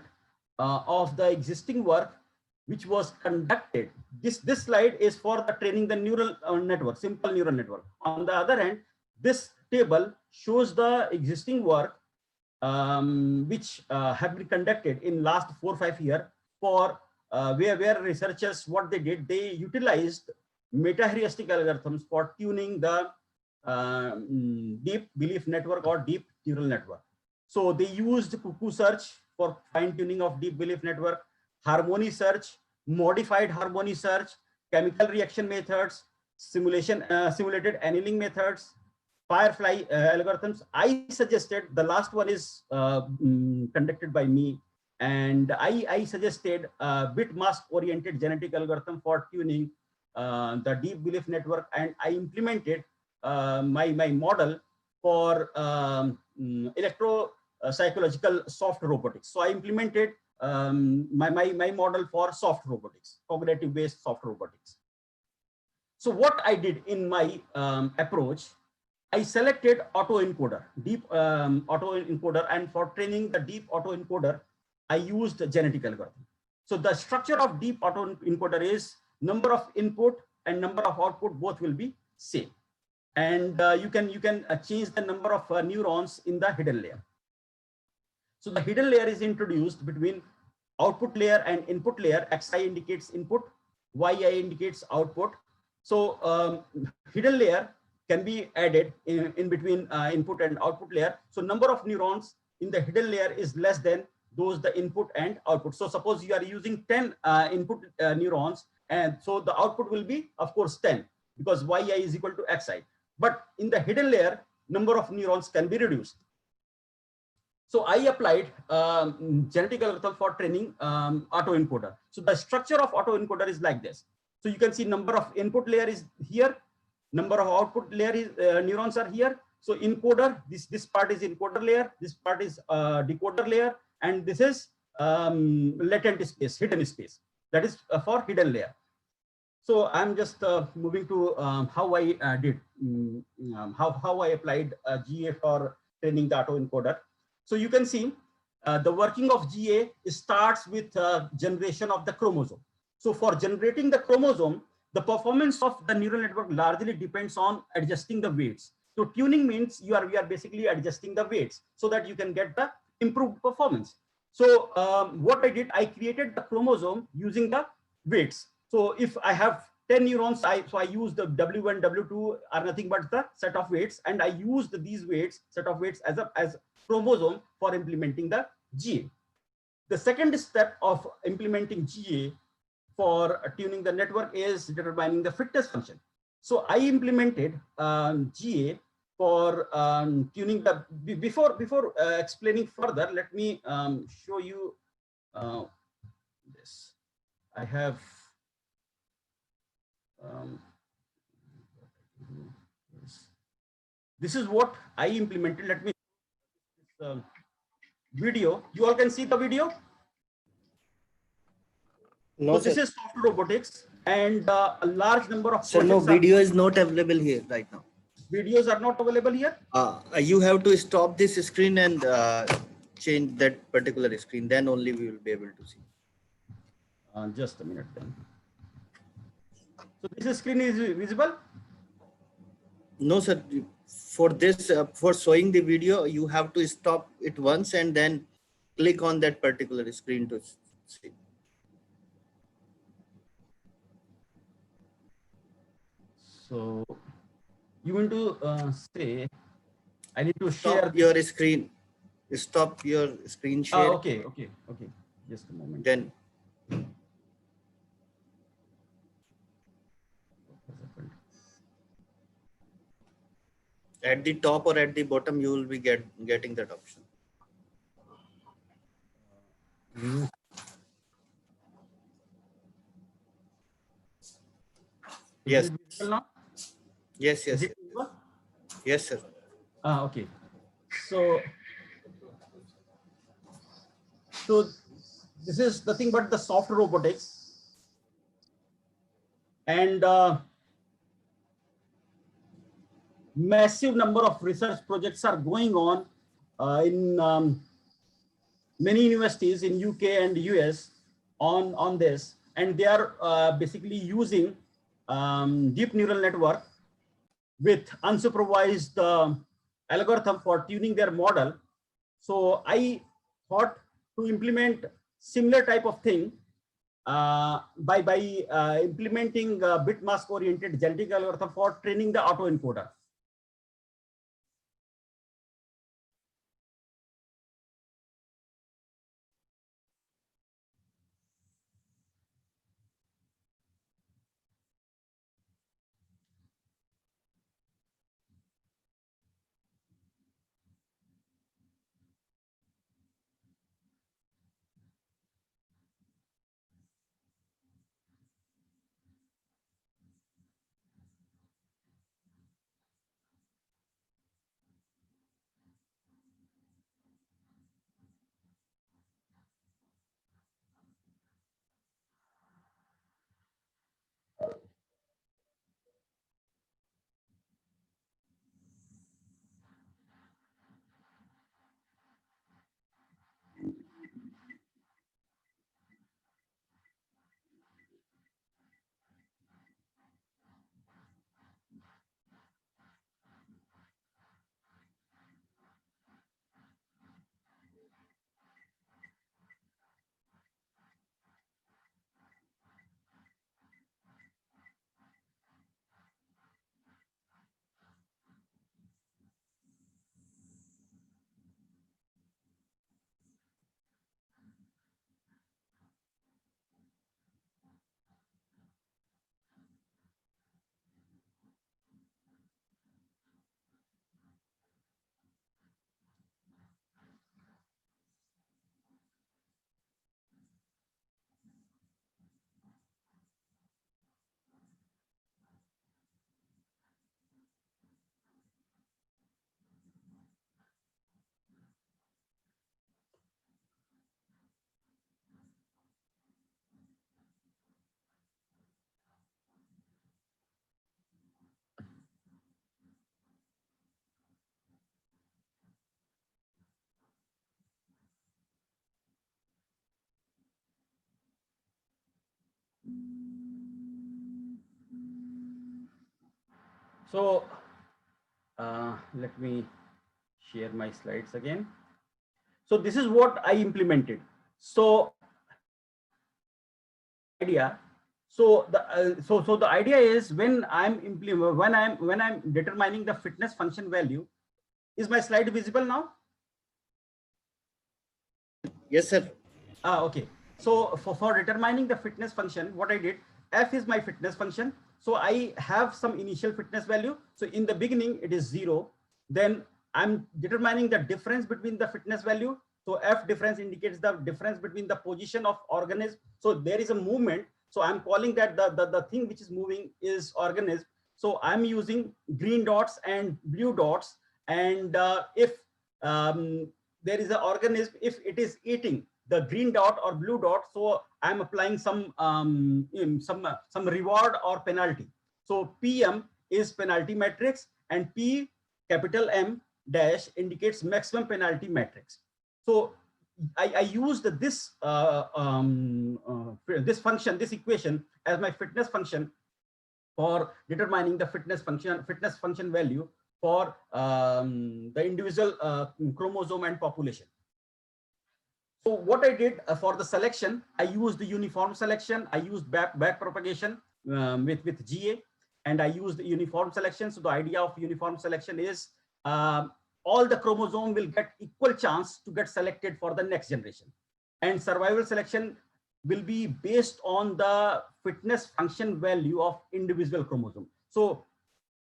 Speaker 2: of the existing work which was conducted. This slide is for the training the neural network, simple neural network. On the other hand, this table shows the existing work which have been conducted in last 4 or 5 years for where researchers, what they did, they utilized meta-heuristic algorithms for tuning the deep belief network or deep neural network. So they used cuckoo search for fine tuning of deep belief network, harmony search, modified harmony search, chemical reaction methods, simulated annealing methods, firefly algorithms. I suggested the last one is conducted by me, and I suggested bit mask oriented genetic algorithm for tuning the deep belief network, and I implemented my model for electro-psychological soft robotics. So I implemented my model for soft robotics, cognitive-based soft robotics. So what I did in my approach, I selected autoencoder, deep autoencoder, and for training the deep autoencoder, I used the genetic algorithm. So the structure of deep autoencoder is number of input and number of output both will be same, and you can change the number of neurons in the hidden layer. So the hidden layer is introduced between output layer and input layer. Xi indicates input, Yi indicates output. So hidden layer can be added in between input and output layer. So number of neurons in the hidden layer is less than those the input and output. So suppose you are using 10 input neurons, and so the output will be of course 10 because Yi is equal to Xi. But in the hidden layer, number of neurons can be reduced. So I applied genetic algorithm for training autoencoder. So the structure of autoencoder is like this. So you can see number of input layer is here, number of output layer is neurons are here. So encoder, this part is encoder layer, this part is decoder layer, and this is latent space, hidden space. That is for hidden layer. So I'm just moving to how I did, how I applied GA for training the autoencoder. So you can see the working of GA starts with generation of the chromosome. So for generating the chromosome, the performance of the neural network largely depends on adjusting the weights. So tuning means we are basically adjusting the weights so that you can get the improved performance. So what I did, I created the chromosome using the weights. So if I have 10 neurons, I use the W1, W2 are nothing but the set of weights, and I used these weights, set of weights as chromosome for implementing the GA. The second step of implementing GA for tuning the network is determining the fitness function. So I implemented GA for tuning the, before explaining further, let me show you this. I have this is what I implemented. Let me video. You all can see the video.
Speaker 3: No,
Speaker 2: So this
Speaker 3: sir.
Speaker 2: is software robotics, and a large number of
Speaker 3: Sir, no,
Speaker 2: projects
Speaker 3: video is not available here right now.
Speaker 2: videos are not available here.
Speaker 3: You have to stop this screen and change that particular screen. Then only we will be able to see.
Speaker 2: Just a minute then. So this screen is visible.
Speaker 3: No, sir. For this, for showing the video, you have to stop it once and then click on that particular screen to see.
Speaker 2: So you want to say I need to share
Speaker 3: Stop your screen. Stop your screen share.
Speaker 2: okay. Just a moment.
Speaker 3: Then at the top or at the bottom, you will be getting that option. Yes.
Speaker 2: Is it visible now?
Speaker 3: Yes.
Speaker 2: Is it visible?
Speaker 3: Yes, sir.
Speaker 2: Okay. So this is nothing but the software robotics, and massive number of research projects are going on in many universities in UK and US on this, and they are basically using deep neural network with unsupervised algorithm for tuning their model. So I thought to implement similar type of thing by implementing bit mask oriented genetic algorithm for training the autoencoder. So let me share my slides again. So this is what I implemented. So idea. So the idea is when I'm determining the fitness function value. Is my slide visible now?
Speaker 3: Yes, sir.
Speaker 2: Okay. So for determining the fitness function, what I did, f is my fitness function. So I have some initial fitness value. So in the beginning, it is 0. Then I'm determining the difference between the fitness value. So F difference indicates the difference between the position of organism. So there is a movement. So I'm calling that the thing which is moving is organism. So I'm using green dots and blue dots. And if there is an organism, if it is eating the green dot or blue dot, so I'm applying some reward or penalty. So PM is penalty matrix, and P capital M dash indicates maximum penalty matrix. So I used this this function, this equation as my fitness function for determining the fitness function value for the individual chromosome and population. So what I did for the selection, I used the uniform selection. I used back propagation with GA, and I used the uniform selection. So the idea of uniform selection is all the chromosome will get equal chance to get selected for the next generation. And survival selection will be based on the fitness function value of individual chromosome. So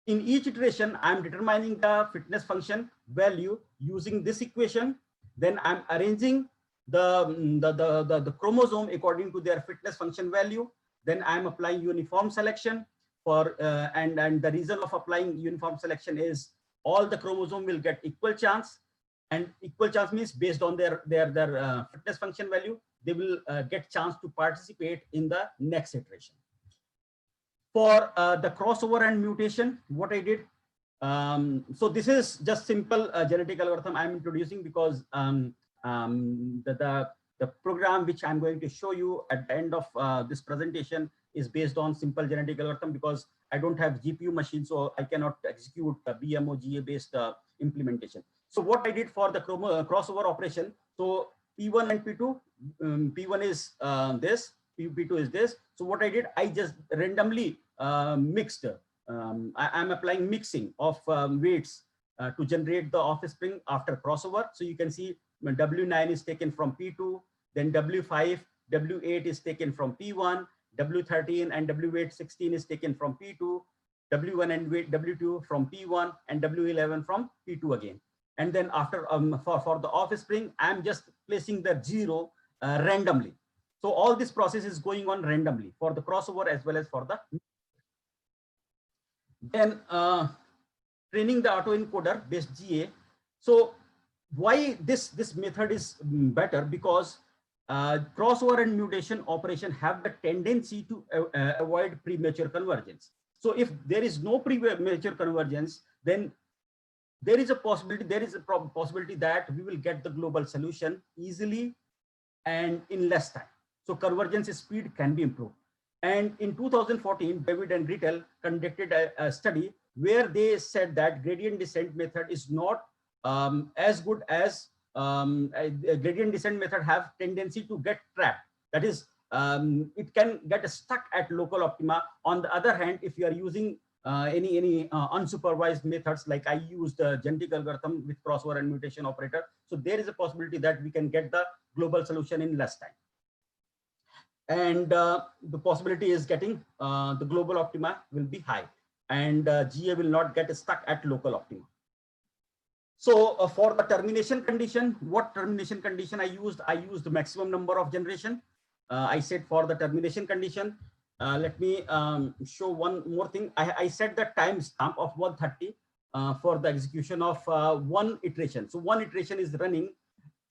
Speaker 2: in each iteration, I'm determining the fitness function value using this equation. Then I'm arranging the chromosome according to their fitness function value. Then I'm applying uniform selection for and the reason of applying uniform selection is all the chromosome will get equal chance, and equal chance means based on their fitness function value, they will get chance to participate in the next iteration. For the crossover and mutation, what I did, so this is just simple genetic algorithm I'm introducing because the program which I'm going to show you at the end of this presentation is based on simple genetic algorithm, because I don't have GPU machine, so I cannot execute the BMODS based implementation. So what I did for the crossover operation, so P1 and P2, P1 is this, P2 is this. So what I did, I just randomly mixed. I'm applying mixing of weights to generate the offspring after crossover. So you can see W9 is taken from P2, then W5, W8 is taken from P1, W13 and W16 is taken from P2, W1 and W2 from P1, and W11 from P2 again. And then after for the offspring, I'm just placing the 0 randomly. So all this process is going on randomly for the crossover as well as for the. Then training the autoencoder based GA. So why this method is better? Because crossover and mutation operation have the tendency to avoid premature convergence. So if there is no premature convergence, then there is a possibility that we will get the global solution easily and in less time. So convergence speed can be improved. And in 2014, David and Rittel conducted a study where they said that gradient descent method is not as good as a gradient descent method have tendency to get trapped. That is, it can get stuck at local optima. On the other hand, if you are using any unsupervised methods, like I used genetic algorithm with crossover and mutation operator, so there is a possibility that we can get the global solution in less time. And the possibility is getting the global optima will be high, and GA will not get stuck at local optima. So for the termination condition, what termination condition I used? I used the maximum number of generation. I said for the termination condition, let me show one more thing. I set the timestamp of 130 for the execution of one iteration. So one iteration is running,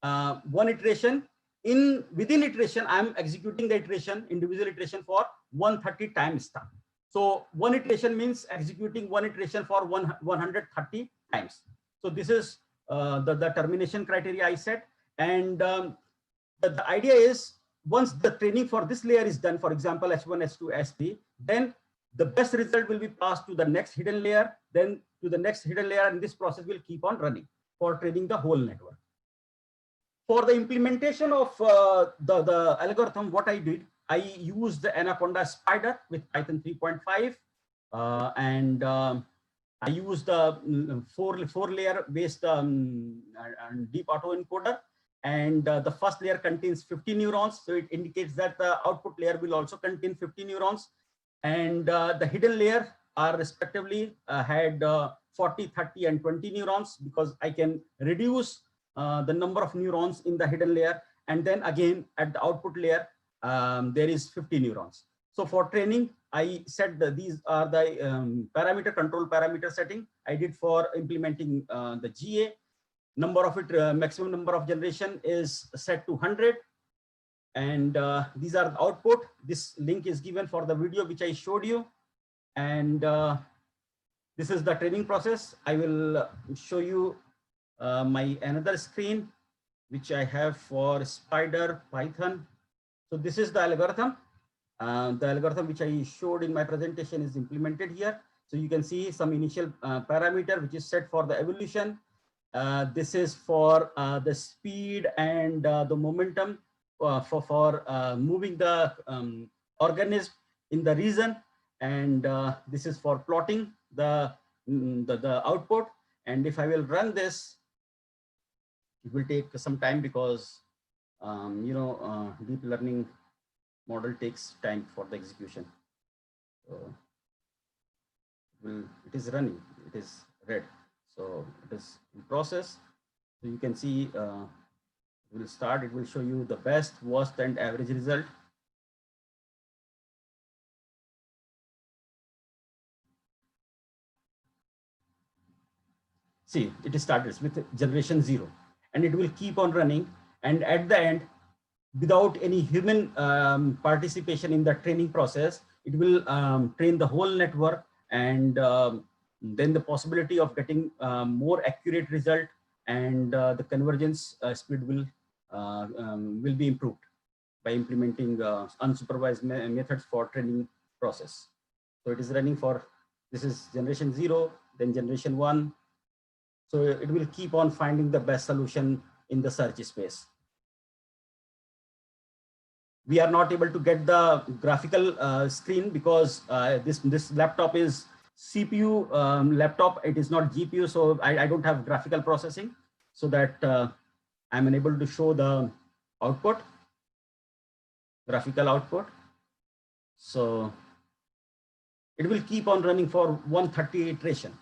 Speaker 2: one iteration. Within iteration, I'm executing the iteration, individual iteration for 130 timestamp. So one iteration means executing one iteration for 130 times. So this is the termination criteria I set. And the idea is, once the training for this layer is done, for example, S1, S2, S3, then the best result will be passed to the next hidden layer, then to the next hidden layer, and this process will keep on running for training the whole network. For the implementation of the algorithm, what I did, I used the Anaconda spider with Python 3.5, and I used the four layer based deep autoencoder, and the first layer contains 50 neurons, so it indicates that the output layer will also contain 50 neurons, and the hidden layer are respectively had 40, 30, and 20 neurons, because I can reduce the number of neurons in the hidden layer. And then again, at the output layer, there is 50 neurons. So for training, I said that these are the control parameter setting I did for implementing the GA. Number of it, maximum number of generation is set to 100. And these are the output. This link is given for the video which I showed you. And this is the training process. I will show you my another screen, which I have for Spider Python. So this is the algorithm. The algorithm which I showed in my presentation is implemented here. So you can see some initial parameter which is set for the evolution. This is for the speed and the momentum for moving the organism in the region. And this is for plotting the output. And if I will run this, it will take some time, because deep learning model takes time for the execution. So it is running, it is red, so it is in process. So you can see it will start. It will show you the best, worst, and average result. See, it starts with generation 0, and it will keep on running. And at the end, without any human participation in the training process, it will train the whole network. And then the possibility of getting more accurate result and the convergence speed will be improved by implementing unsupervised methods for training process. So it is running for, this is generation 0, then generation 1. So it will keep on finding the best solution in the search space. We are not able to get the graphical screen because this laptop is CPU laptop. It is not GPU, so I don't have graphical processing, so that I'm unable to show the output, graphical output. So it will keep on running for 130 iteration,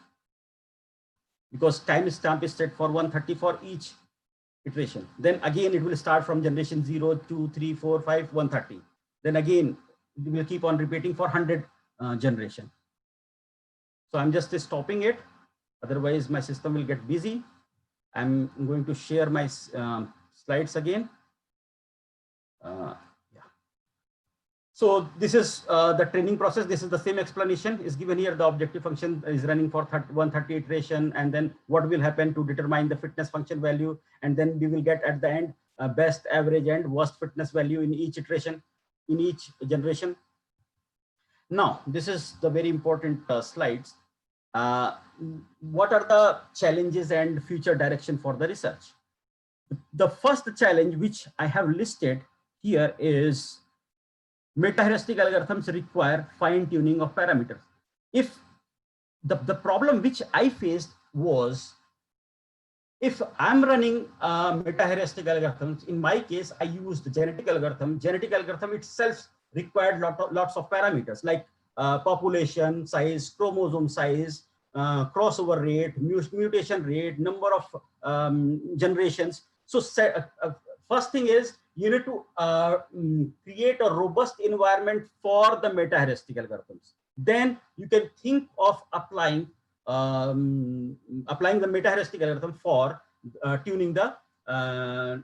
Speaker 2: because timestamp is set for 130 for each iteration. Then again, it will start from generation 0, 2, 3, 4, 5, 130. Then again, it will keep on repeating for 100 generation. So I'm just stopping it. Otherwise, my system will get busy. I'm going to share my slides again. Yeah. So this is the training process. This is the same explanation is given here. The objective function is running for 130 iteration, and then what will happen to determine the fitness function value, and then we will get at the end best, average, and worst fitness value in each iteration, in each generation. Now, this is the very important slides. What are the challenges and future direction for the research? The first challenge which I have listed here is meta-heuristic algorithms require fine-tuning of parameters. If the problem which I faced was, if I'm running meta-heuristic algorithms, in my case, I used genetic algorithm. Genetic algorithm itself required lots of parameters like population size, chromosome size, crossover rate, mutation rate, number of generations. So first thing is, you need to create a robust environment for the meta-heuristic algorithms. Then you can think of applying the meta-heuristic algorithm for tuning the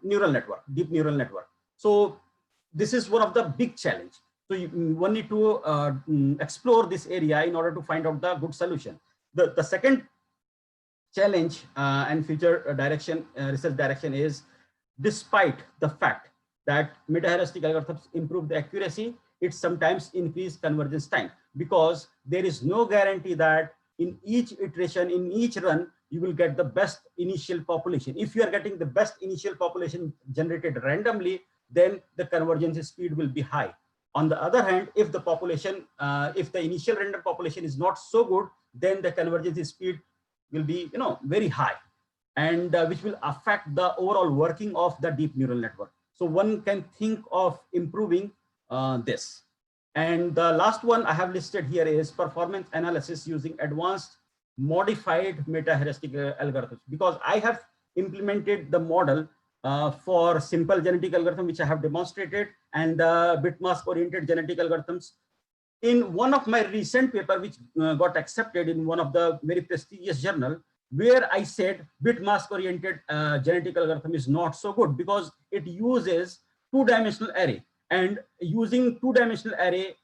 Speaker 2: neural network, deep neural network. So this is one of the big challenge. So one need to explore this area in order to find out the good solution. The second challenge and future direction, research direction is, despite the fact that meta-heuristic algorithms improve the accuracy, it sometimes increase convergence time, because there is no guarantee that in each iteration, in each run, you will get the best initial population. If you are getting the best initial population generated randomly, then the convergence speed will be high. On the other hand, if the population, if the initial random population is not so good, then the convergence speed will be, very high, and which will affect the overall working of the deep neural network. So one can think of improving this. And the last one I have listed here is performance analysis using advanced modified meta-heuristic algorithms, because I have implemented the model for simple genetic algorithm, which I have demonstrated, and bit mask oriented genetic algorithms. In one of my recent paper, which got accepted in one of the very prestigious journal, where I said bit mask oriented genetic algorithm is not so good because it uses two-dimensional array, and using two-dimensional array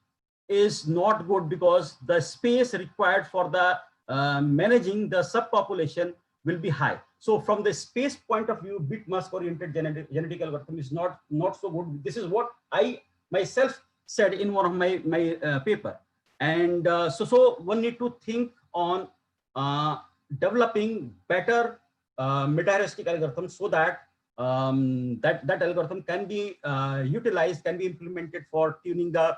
Speaker 2: is not good because the space required for the managing the subpopulation will be high. So from the space point of view, bit mask oriented genetic algorithm is not so good. This is what I myself said in one of my paper. And so one need to think on developing better meta-heuristic algorithms so that that algorithm can be utilized, can be implemented for tuning the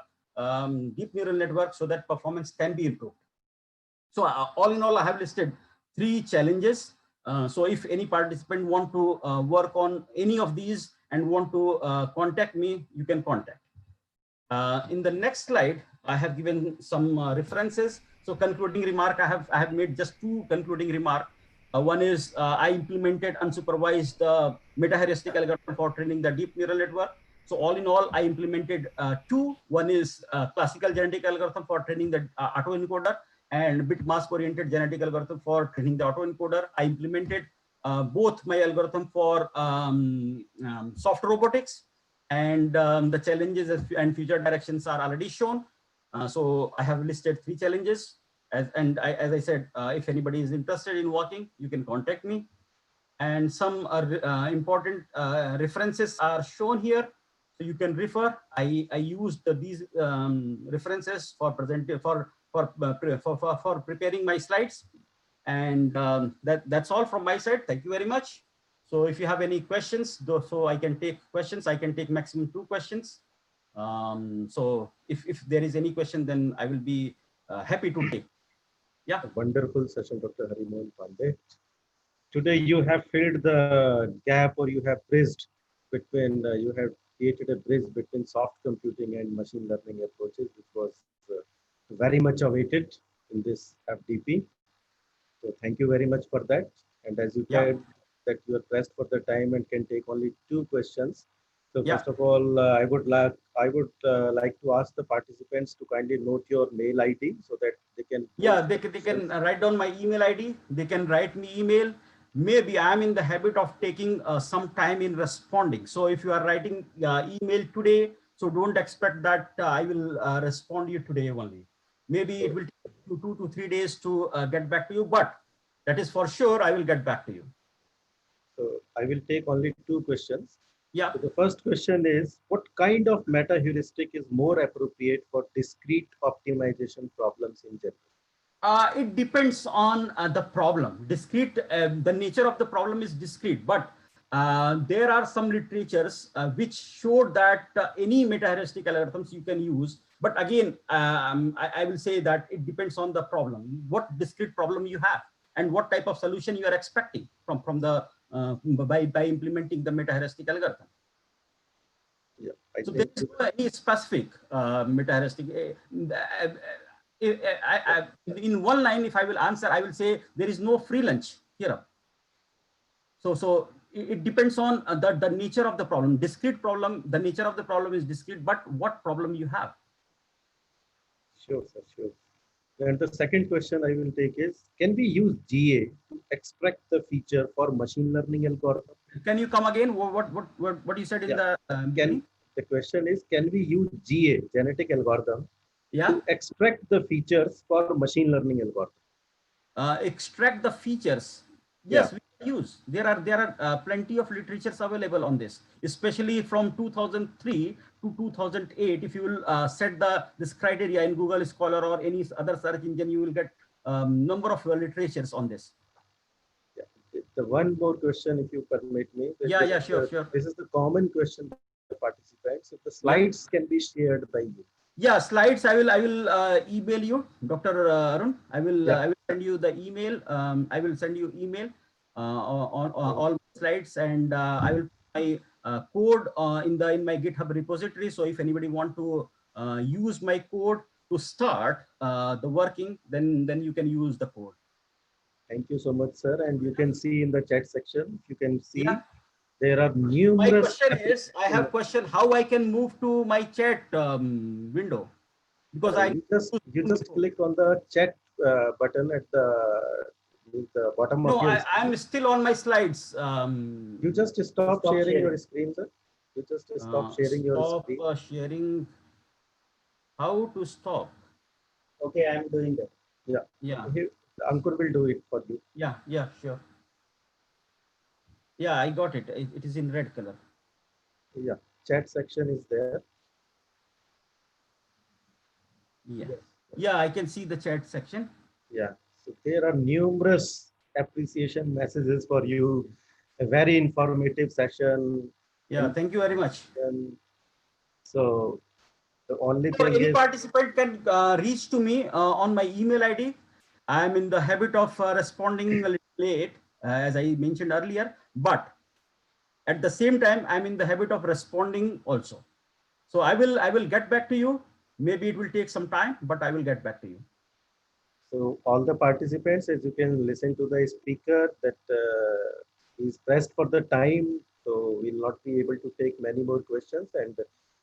Speaker 2: deep neural network so that performance can be improved. So all in all, I have listed 3 challenges. So if any participant want to work on any of these and want to contact me, you can contact. In the next slide, I have given some references. So concluding remark, I have made just 2 concluding remarks. One is I implemented unsupervised meta-heuristic algorithm for training the deep neural network. So all in all, I implemented 2. One is classical genetic algorithm for training the autoencoder, and bit mask oriented genetic algorithm for training the autoencoder. I implemented both my algorithm for soft robotics, and the challenges and future directions are already shown. So I have listed 3 challenges. As I said, if anybody is interested in working, you can contact me. And some important references are shown here, so you can refer. I used these references for preparing my slides, and that's all from my side. Thank you very much. So if you have any questions, so I can take questions. I can take maximum 2 questions. So if there is any question, then I will be happy to take. Yeah.
Speaker 1: A wonderful session, Dr. Harimohan Pandey. Today you have filled the gap, or you have bridged between, you have created a bridge between soft computing and machine learning approaches, which was very much awaited in this FDP. So thank you very much for that. And as you said that you are pressed for the time and can take only 2 questions. So first of all, I would like to ask the participants to kindly note your mail ID so that they can.
Speaker 2: Yeah, they can write down my email ID. They can write me email. Maybe I'm in the habit of taking some time in responding. So if you are writing email today, so don't expect that I will respond you today only. Maybe it will take you 2 to 3 days to get back to you, but that is for sure I will get back to you.
Speaker 1: So I will take only 2 questions.
Speaker 2: Yeah.
Speaker 1: So the first question is, what kind of meta-heuristic is more appropriate for discrete optimization problems in general?
Speaker 2: It depends on the problem. Discrete, the nature of the problem is discrete, but there are some literatures which showed that any meta-heuristic algorithms you can use. But again, I will say that it depends on the problem, what discrete problem you have, and what type of solution you are expecting from the by implementing the meta-heuristic algorithm.
Speaker 1: Yeah,
Speaker 2: so there is no any specific meta-heuristic. In one line, if I will answer, I will say there is no free lunch here. So it depends on the nature of the problem. Discrete problem, the nature of the problem is discrete, but what problem you have?
Speaker 1: Sure, sir, sure. And the second question I will take is, can we use GA to extract the feature for machine learning algorithm?
Speaker 2: Can you come again? What you said in the
Speaker 1: the question is, can we use GA, genetic algorithm, to extract the features for machine learning algorithm?
Speaker 2: Extract the features. Yes, we can use. There are plenty of literatures available on this, especially from 2003 to 2008. If you will set this criteria in Google Scholar or any other search engine, you will get number of literatures on this.
Speaker 1: Yeah. The one more question, if you permit me.
Speaker 2: Sure.
Speaker 1: This is the common question by the participants. If the slides can be shared by you.
Speaker 2: Yeah, slides. I will email you, Dr. Arun. I will send you the email. I will send you email on all slides, and I will put my code in my GitHub repository. So if anybody want to use my code to start the working, then you can use the code.
Speaker 1: Thank you so much, sir. And you can see in the chat section, you can see
Speaker 2: Yeah.
Speaker 1: there are
Speaker 2: My
Speaker 1: numerous.
Speaker 2: question is, I have question how I can move to my chat window, because I
Speaker 1: You just click on the chat button at the bottom of
Speaker 2: no,
Speaker 1: your
Speaker 2: I'm
Speaker 1: screen.
Speaker 2: still on my slides.
Speaker 1: You just stop sharing your screen, sir. You just stop sharing your
Speaker 2: Stop
Speaker 1: screen.
Speaker 2: sharing. How to stop?
Speaker 3: Okay, I'm doing that.
Speaker 1: Yeah.
Speaker 2: Yeah.
Speaker 1: Ankur will do it for you.
Speaker 2: Yeah. Yeah. Sure. Yeah, I got it. It is in red color.
Speaker 1: Yeah. Chat section is there.
Speaker 2: Yeah. Yeah, I can see the chat section.
Speaker 1: Yeah. So there are numerous appreciation messages for you. A very informative session.
Speaker 2: Yeah.
Speaker 1: And,
Speaker 2: Thank you very much.
Speaker 1: so the only
Speaker 2: So
Speaker 1: thing
Speaker 2: any
Speaker 1: is,
Speaker 2: participant can reach to me on my email ID. I am in the habit of responding a little late, as I mentioned earlier, but at the same time, I'm in the habit of responding also. So I will get back to you. Maybe it will take some time, but I will get back to you.
Speaker 1: so all the participants, as you can listen to the speaker, that he's pressed for the time, so we'll not be able to take many more questions. And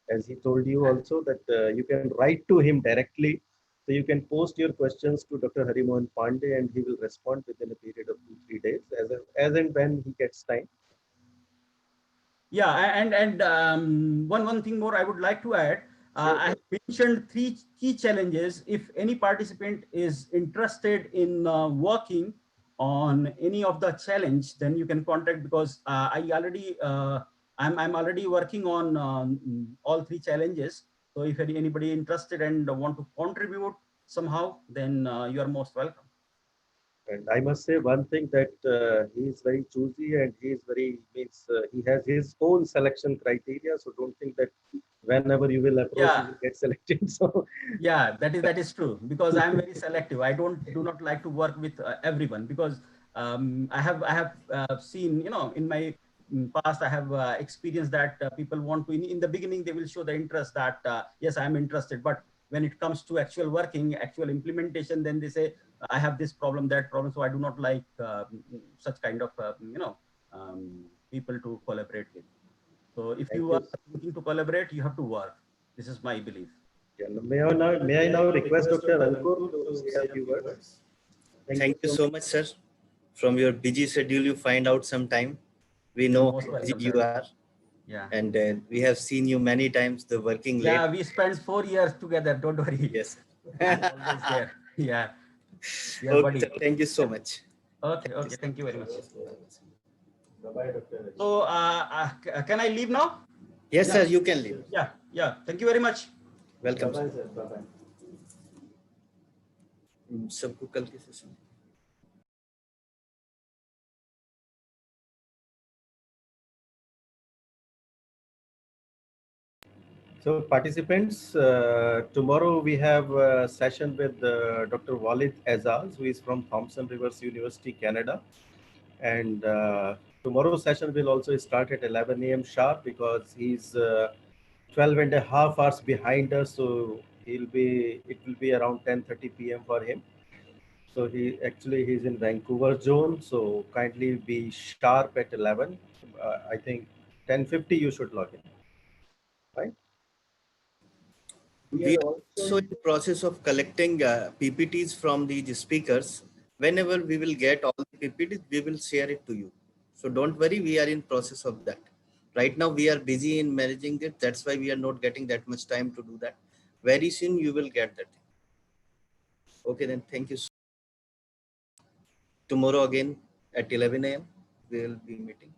Speaker 1: as he told you also that you can write to him directly, so you can post your questions to Dr. Harimohan Pandey, and he will respond within a period of 2-3 days, as and when he gets time.
Speaker 2: Yeah, and one thing more I would like to add.
Speaker 1: Sure,
Speaker 2: I have mentioned 3 key challenges. If any participant is interested in working on any of the challenge, then you can contact, because I'm already working on all 3 challenges. So if anybody interested and want to contribute somehow, then you are most welcome.
Speaker 1: And I must say one thing, that he is very choosy, and he is very he has his own selection criteria. So don't think that whenever you will approach, you
Speaker 2: Yeah.
Speaker 1: will get selected. So
Speaker 2: Yeah, that is true, because I'm very selective. I do not like to work with everyone, because I have seen, in my past, I have experienced that people want to, in the beginning they will show the interest that yes, I'm interested, but when it comes to actual working, actual implementation, then they say I have this problem, that problem. So I do not like such kind of people to collaborate with. So if
Speaker 1: thank
Speaker 2: you
Speaker 1: you.
Speaker 2: are thinking to collaborate, you have to work. This is my belief.
Speaker 1: Yeah, may I now request Dr. Ankur to say a few words?
Speaker 3: Thank you so much, sir. From your busy schedule, you find out some time. We
Speaker 2: You're
Speaker 3: know
Speaker 2: most
Speaker 3: how busy
Speaker 2: welcome,
Speaker 3: you
Speaker 2: sir.
Speaker 3: are,
Speaker 2: Yeah.
Speaker 3: and we have seen you many times. The working late.
Speaker 2: Yeah, we spent 4 years together. Don't worry.
Speaker 3: Yes.
Speaker 2: I'm always there. Yeah. Yeah,
Speaker 3: Okay,
Speaker 2: buddy.
Speaker 3: sir. Thank you so much.
Speaker 2: Okay. Okay. Thank you very much.
Speaker 1: Bye-bye, Dr.
Speaker 2: So, can I leave now?
Speaker 3: Yes, sir. You can leave.
Speaker 2: Yeah. Yeah. Thank you very much.
Speaker 3: Welcome,
Speaker 1: Bye-bye,
Speaker 3: sir.
Speaker 1: sir. Bye-bye.
Speaker 3: सबको कल के session.
Speaker 1: So participants, tomorrow we have a session with Dr. Walid Azaz, who is from Thompson Rivers University, Canada. And tomorrow's session will also start at 11 a.m. sharp, because he's 12 and a half hours behind us. So it will be around 10:30 p.m. for him. So he's in Vancouver zone. So kindly be sharp at 11. I think 10:50 you should log in. Right?
Speaker 3: We are also in the process of collecting PPTs from the speakers. Whenever we will get all the PPTs, we will share it to you. So don't worry, we are in process of that. Right now, we are busy in managing it. That's why we are not getting that much time to do that. Very soon, you will get that. Okay, then thank you. Tomorrow again at 11 a.m. we will be meeting.